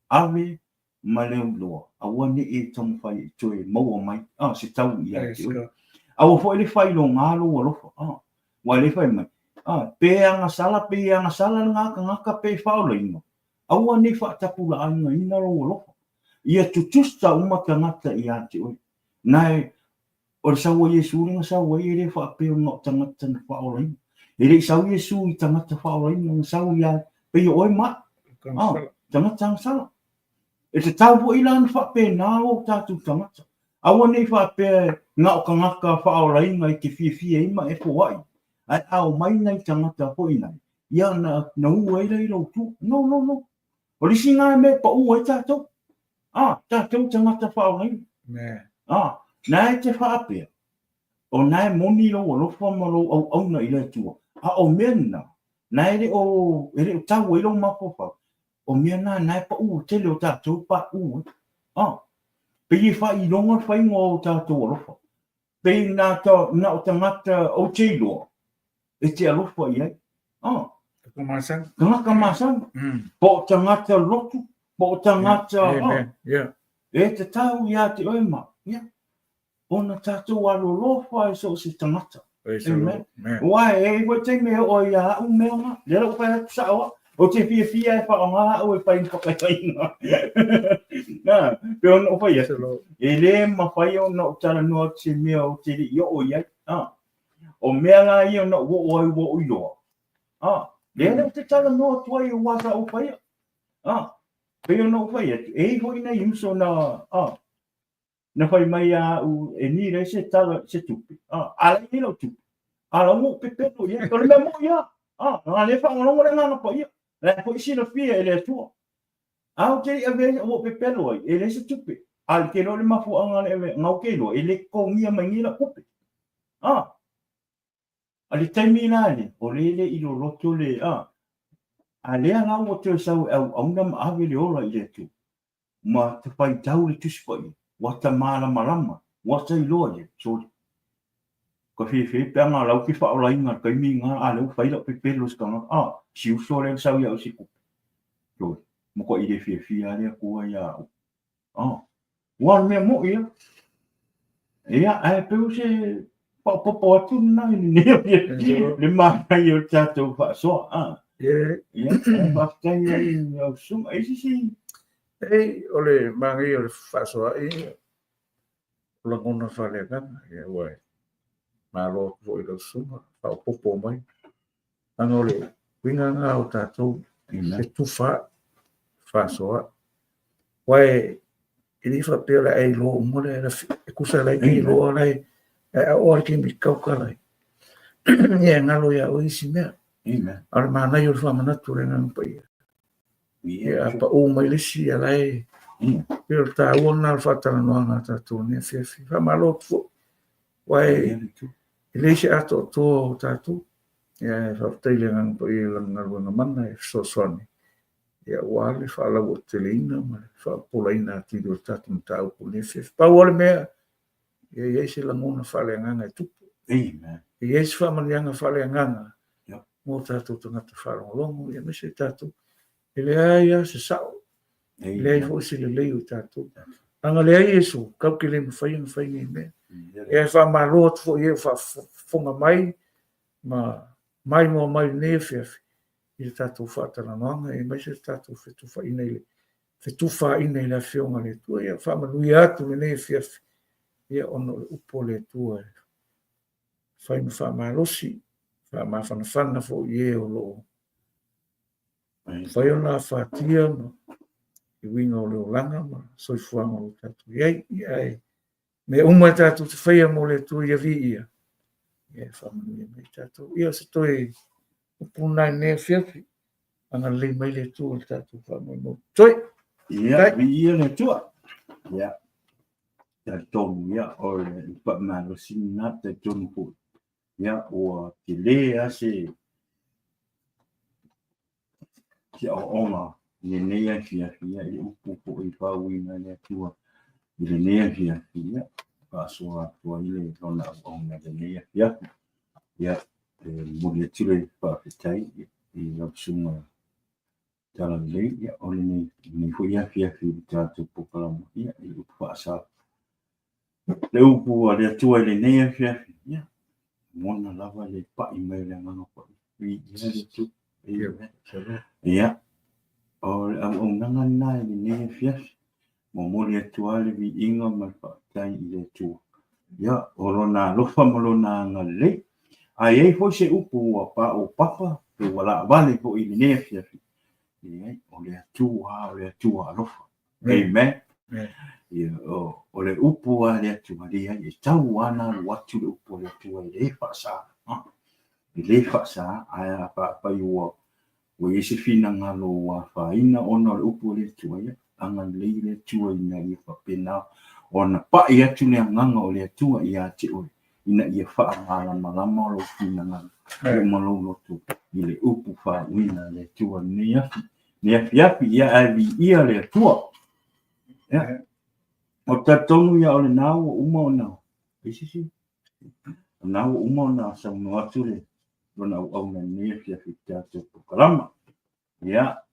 ave ma le loa awane e tamu fai toe maua mai se tau ia te awa fo ele fai lo ngalo wa lofa wa le fai mai pe anga sala ngaka pe fao le ino awane fa tapula anga ina lo lofa ia tutusta uma tangata ia te oi nai o sa wo Yesu ringa sa wo ele fa pe no tangata na fao le Ele sau Yesu I tangata whaorai nang sau ia pe oi ma. Tangata sala. E te tau po ilan whape nā o tātou tangata. Awa nei whape ngā o kangaka whaorai ngai ke fia ima e po wai. Ai au mai nei tangata po inai. Ia na ua i rei rau tu. No. O risi ngā me pa ua I tātou. Tātou tangata whaorai. Nā te whape. O nai moni lo o lofa malo au na ila tua. O mena. Nai re o tau ilo mapofa. O mena nai pa tele o tātou pa pe I whai longa whai ngō o tātou o lofa. Pe nā o tangata o te iloa. E te alofa I ai. Kamasan. Po tangata lotu. Po tangata. E te tau ia te oima. Ona tātou alo lofa e so se tangata. Wai, e te mea o ia au mea ngā. Lera o whai hatu saoa. O te fia e whaonga o e whai whakainga. Nā, pe ona o whai atu. E le ma whai o na o tala noa te mea o te ri o iai. O mea ngā I o na o ai o iloa. Lera o te tala noa tuai o wasa o whai. Pe ona o whai atu. E hoi nei imso na whai mai au e ni rei se tala se tupi. Ala I lo tupi. Ala mo pepeno ia. Kore mea mo ia. Ngā le whaongongo re ngana pa ia. Le po isi na fia e le atua. Au te I ave mo pepeno ai. E le se tupi. Al ke lo le mafu anga le ngau ke lo. E le kongia mai ngira kupi. Ale taimi na le. O le I lo loto le. A le anga o te sau au na ma ave le ola I le atua. Ma te pai tau le tuspa ia. Wata malama, wata I loa le, sorry. Ka whi pe anga lau ki whaolai ngā kaimi ngā a leu whaila pepelo skanga. Siu so le sau ia o siku. Sorry. Moko I le fia lea kua ia au. Wan mea mo ia. Ia, ai peu se popo atu na le mahai o tātou whaasoa. Ia, whaftai ai au suma. Eisi ole mangi ole whaasoa langona whale ngana. Wai. Nā lo vo I lo suma. Whao popo mai. Anga ole winga ngā o tātou. Se tuwha. Whaasoa. Wai. Ili whapea la ei lo umore. E kusa lai ki lo alai. E oare ki mi kauka lai. Ia ngalo ia o isi mea. Ara mānai o whamanatu re ngana pa ia. Ia pa o mai lisi alai. Ia ta uona whatara noa ngā tātou nea whiawhi. Whamalo tfo. Wai. Ile se ato tō tātou. Ia whapteile ngana pa ia langarua mana e sosone. Ia wale whalau o te leina. Whapolaina ati o tātou mta au po nea whiawhi. Pau ole mea. Ia se langona whale nganga e tupu. Ia se whamanianga whale nganga. Mō tātou tangata wharongolongo. Ia mese tātou. Ele ai se sao. Ele ai fo se le leo tātou. Anga le ai Yesu, kau ke le mwhai ngai mea. E ai wha maloa tfo i e wha whonga mai, ma mai mua mai nea whiawhi. I tātou whaatana noanga, e mai se tātou whetuwha ina i la whionga le tua. Ia wha manui atu le nea whiawhi. Ia ono le upo le tua. Whai ma wha malosi, wha ma whanawhana fo i e o loo. Whai ona whātia ma I winga o leo langa ma soifuanga o tātou. Iai, me umai tātou te whaia mo le tui a vi ia. Ia whamanuia mai tātou. Ia se toi upunai nea whiawhi. Anga le mai le tui le tātou whamai mo. Toi! Ia, vi ia le tua. Ia. Ta tonu ia o le whamalo sinina te tonu po. Ia o te lea se ki o oma. Ile nea whiawhi I upupo I whauina le tua. Ile nea whiawhi Whasoa tua ile rona o na le nea whiawhi. Ia, mori atire whawhitai I rapsunga tala lei. Ia, ole ni huia whiawhi tātou pokalama. Ia, I upu whaasa. Le upu a le tua ile nea whiawhi. Ia, mona lava le pai mai le ngano pa. Ia, le tu. Ia. O au nanga nai le nea whiawhi. Mo mori atua le vi inga mai whaatai I le tua. Ia, o rona lofa mo rona ngā lei. ai ai fo se upu a pa o papa pe wala vale fo i ne fiafi ai o le atua alofa amen o le upu a le atua le ai e tau ana watu le upu le atua le fasa le fasa ai pa ua o ese fina ngalo wa fa ina ona le upu le atua ia anga le le atua ina i fa pena ona pa ia tu le nganga o le atua ia te o ina ia fa ngala malama lo fina ngala e malo tu ile upu fa wina le atua ne afi ia ai ia le atua ya o tatonu ia o le nau uma o nau isi nau uma o nau sa no atu le lona au na ne afi tato kalama ya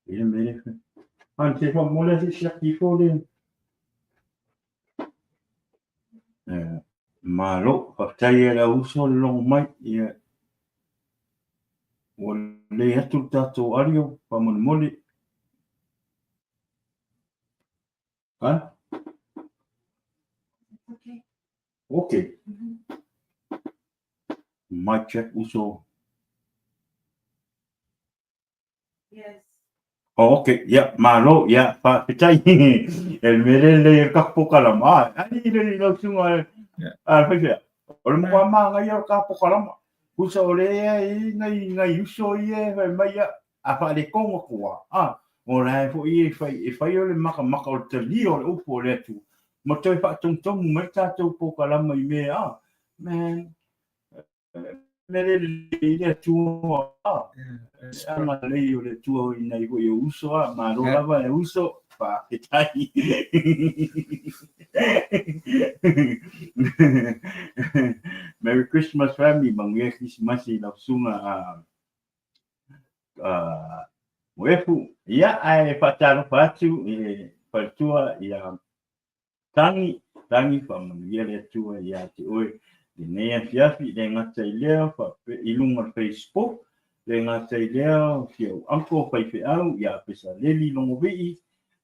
ile mele anche fa mole si sia fo le malo fa tai la uso long mai ia o le atu tato ario pa mon mole ha okay mic check uso Yes. oh, okay ya malo ya fa tai el mele le kapo kalama ani le lo sunga fa ya o mo ma nga yo kapo kalama uso le ngai uso ye mai ya apa le kongo kwa o la fo i fa yo le maka o te lio le upo le tu mo toi fa tong me ta to po kalama i me man me le tu ama le yo le tu i nei go yo uso ma lo lava e uso fa e tai Merry Christmas family mangia Christmas i la sunga Wefu, ia ai whataro whatu e whatua ia tangi pa manuia le atua ia te oe le nea fiafi le ngata i lea i lunga Facebook le ngata i lea fiau anko whaife au ia pesa leli longo vei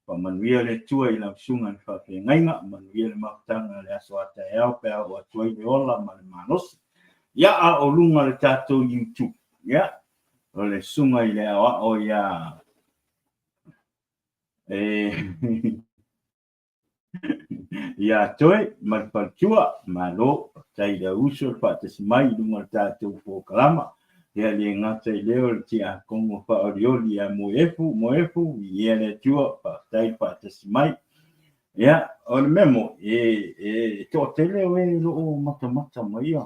pa manuia le atua i la sunga ni whawhi ngainga manuia le mawhtanga le aso ata e au pe au atua i le ola ma le manos ia a o lunga le tato YouTube ia o le sunga i le o ia ia toe malpaltua malo tai da uso fa te mai lunga tato po kalama ia le ngata i leo le tia kongo fa orioli a moefu ia le tua fa tai fa te mai ia o le memo to tele we lo mata mai ia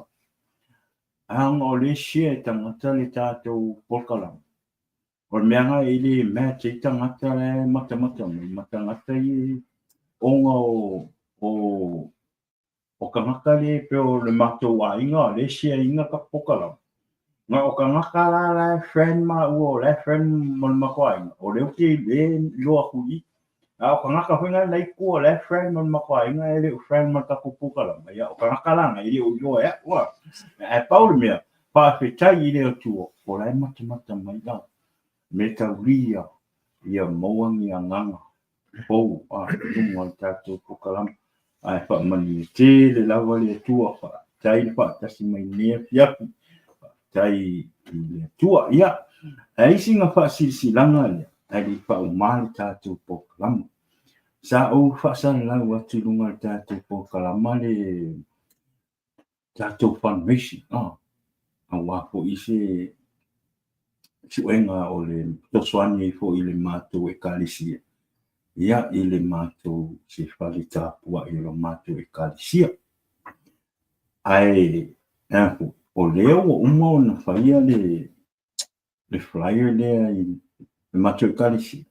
ang o le share tangata le tato po kalama o meanga i le mea te tangata le mata ngata i onga o ka ngaka le pe o le matou a inga le sia inga ka pokala nga o ka ngaka la friend ma o le friend mon makoa o le uki le lo aku i a o ka ngaka whenga nei ko le friend mon makoa inga le friend ma ka pokala ma ya o ka ngaka la ngai o yo e wa e paul mea pa fe tai le tu o le mata mai da me ta ria ia mauang ia nganga pou lunga tātou pukalam ai fa mani te le lava le tua fa tai fa tasi mai ne pia tai le tua ia ai singa fa silanga le ai fa umali tātou pukalam sa o fa san la wa tulunga tātou pukalam le tātou fundraising awa po ise suenga o le toswani fo ile matou e kalisia ia ile matou se falita pua ile matou e kalisia ai o leo uma na faia le flyer le matou e kalisia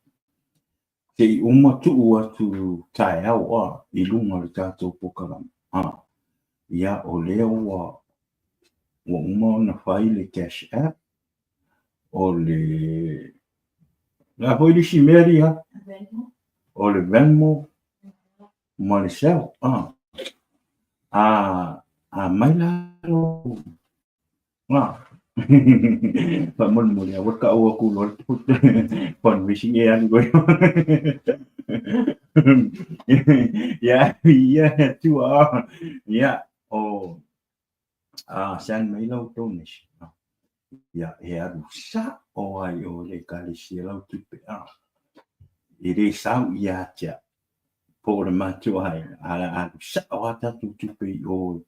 te uma tu atu tai au i lunga le tātou pokaram ia o leo wa uma na fai le cash app o le la foi di simeri o le Venmo ma le sel mai lalo pa mon mo ya waka o ku lo pon wishing e an go ya tu ya o san mai lo tonish ya rusa o ai o le kalisia lo tupe ire sau ia tia po le matua hai ala rusa o ata tupe o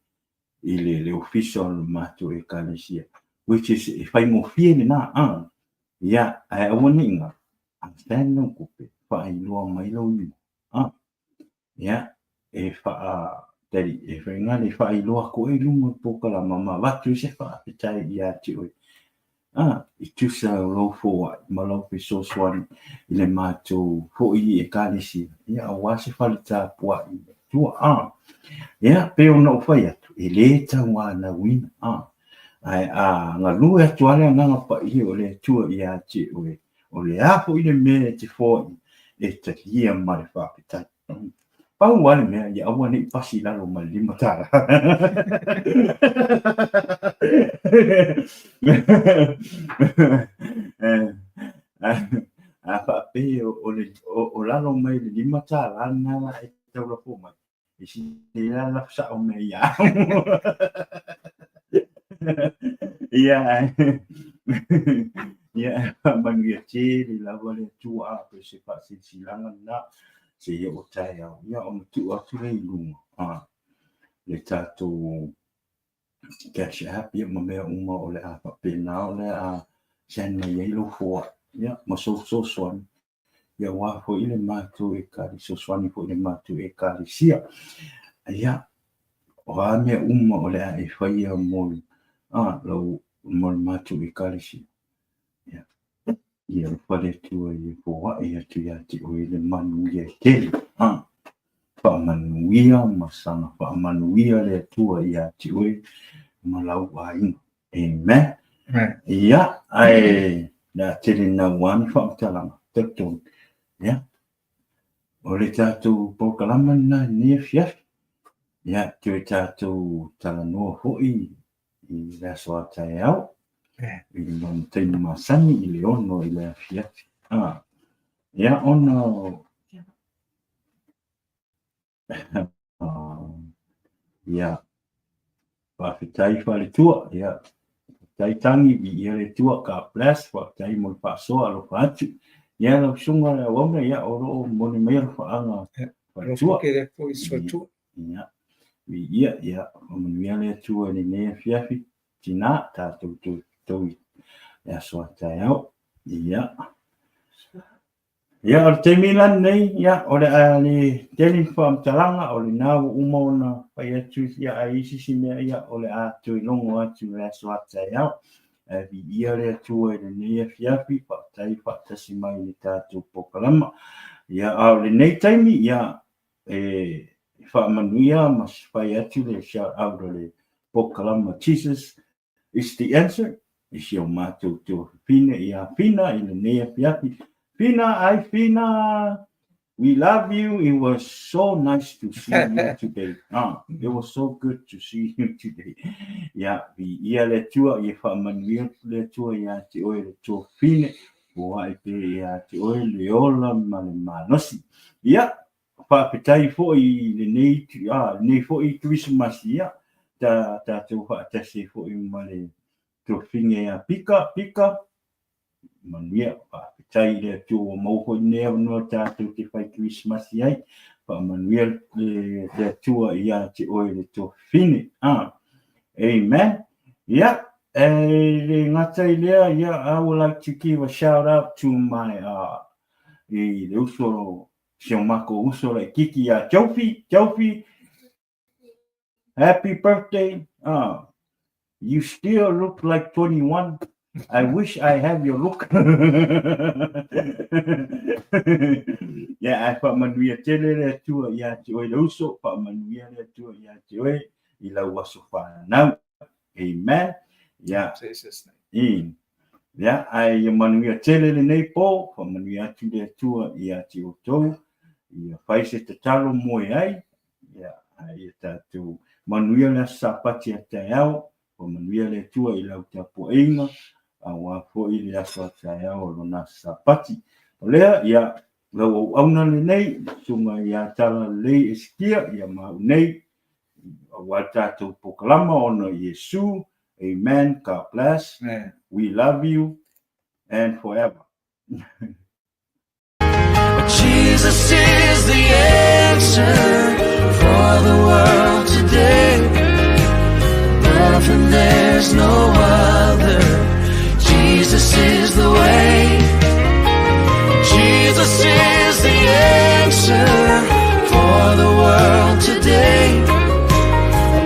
ile le official matua e kalisia which is if I mo fie na ya ai warninga stand no kupe fa i lo mai lo ni ya e fa dari e fenga ni fa i lo ko e lungo po kala mama va tu se fa tai ia tiu i tu sa lo fo ma lo fi so swan ile mato fo i e kalisi ya wa se fa ta po tu ya pe no fa ya tu ile ta wa na win ai nga lua tuale nga pa i o le tu ia ti o le apo ile me ti fo e te ia mai fa pita pa wale me ya wani pasi la lo mal lima tara fa pe o la lo mai lima tara na e te lo fo mai e si la sa o me ya ya mangia che la vole tu pe se fa silanga na se o tai ya o tu tu le lu le tato cash app ya mo me uma o le apa pe na o le sen me ye lo fo ya mo so swan ya wa fo ile matu e ka so swan fo ile matu e ka sia ya o me uma o le e fa ya mo lo mo matu e ka sia ia pale tu e po ia tu ia ti o ile manu ia te pa manuia masana pa manuia le tu ia ti o malau ai amen ia ai na tele na wan fa tala tekton ia o le tatu po kalama na ni fiaf ia tu tatu tala no hoi i la so tai au il non tem masani il ono il fiat ya ono ya pa fitai fa le tua ya tai tangi bi ile tua ka plus fa tai mo pa so alo fa ya no sunga la wona ya oro mo ni mer fa anga fa tua ke de foi so tu ya bi ya mo ni le tua ni ne fiafi tina ta tu ya so tai au ya o te milan nei ya o le ali telin fam talanga o le na umona pa ya tu ya ai si me ya o le a tu longo atu la so tai au vi ia le tu e nei fiafi pa tai pa tasi mai ni tatu pokalama ya o le nei taimi ya fa manuia mas pa ya tu le shout out le pokalama Jesus is the answer. Is your mato to fina in the near fiapi. Fina, we love you. It was so nice to see you today. It was so good to see you today. Ya, vi ia le tua, ia fa manuia le tua, ia te oe le tua fine, po ai pe ia te oe le ola ma le manosi. Ia, whaapetai fo i le nei fo i Christmas ia, ta tau whaatase fo i ma le to finge a pika, manuia, whaapetai le tō mauho i nea no tātou te whai Christmas iai, manuia le tua ia te oe le tō fine. Amen. Yeah. Le ngatai lea, I would like to give a shout out to my le usoro Siomako usoro kiki ya Jofi, happy birthday. You still look like 21. I wish I have your look. Yeah, I thought manuia tele le tua ya te oe le uso, pa manuia le tua ya te oe I lau waso whanau. Amen. Yeah. Jesus name. Yeah, ai manuia tele le nei po, pa manuia tu le tua ia te o tou, ia whai se te talo moe ai, ia ai tatu manuia le sapati a te au, pa manuia le tua I lau te apo einga, a wā fo I le aso a te au lo na sapati. O lea, ia lau au auna le nei, sunga ia tala lei eskia, ia mau nei, wa tātou pokalama ona Yesu. Amen. God bless. Amen. We love you and forever. Jesus is the answer for the world today. Above him there's no other. Jesus is the way. Jesus is the answer for the world today.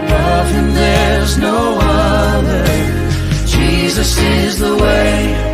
Above him there's no other. Jesus is the way.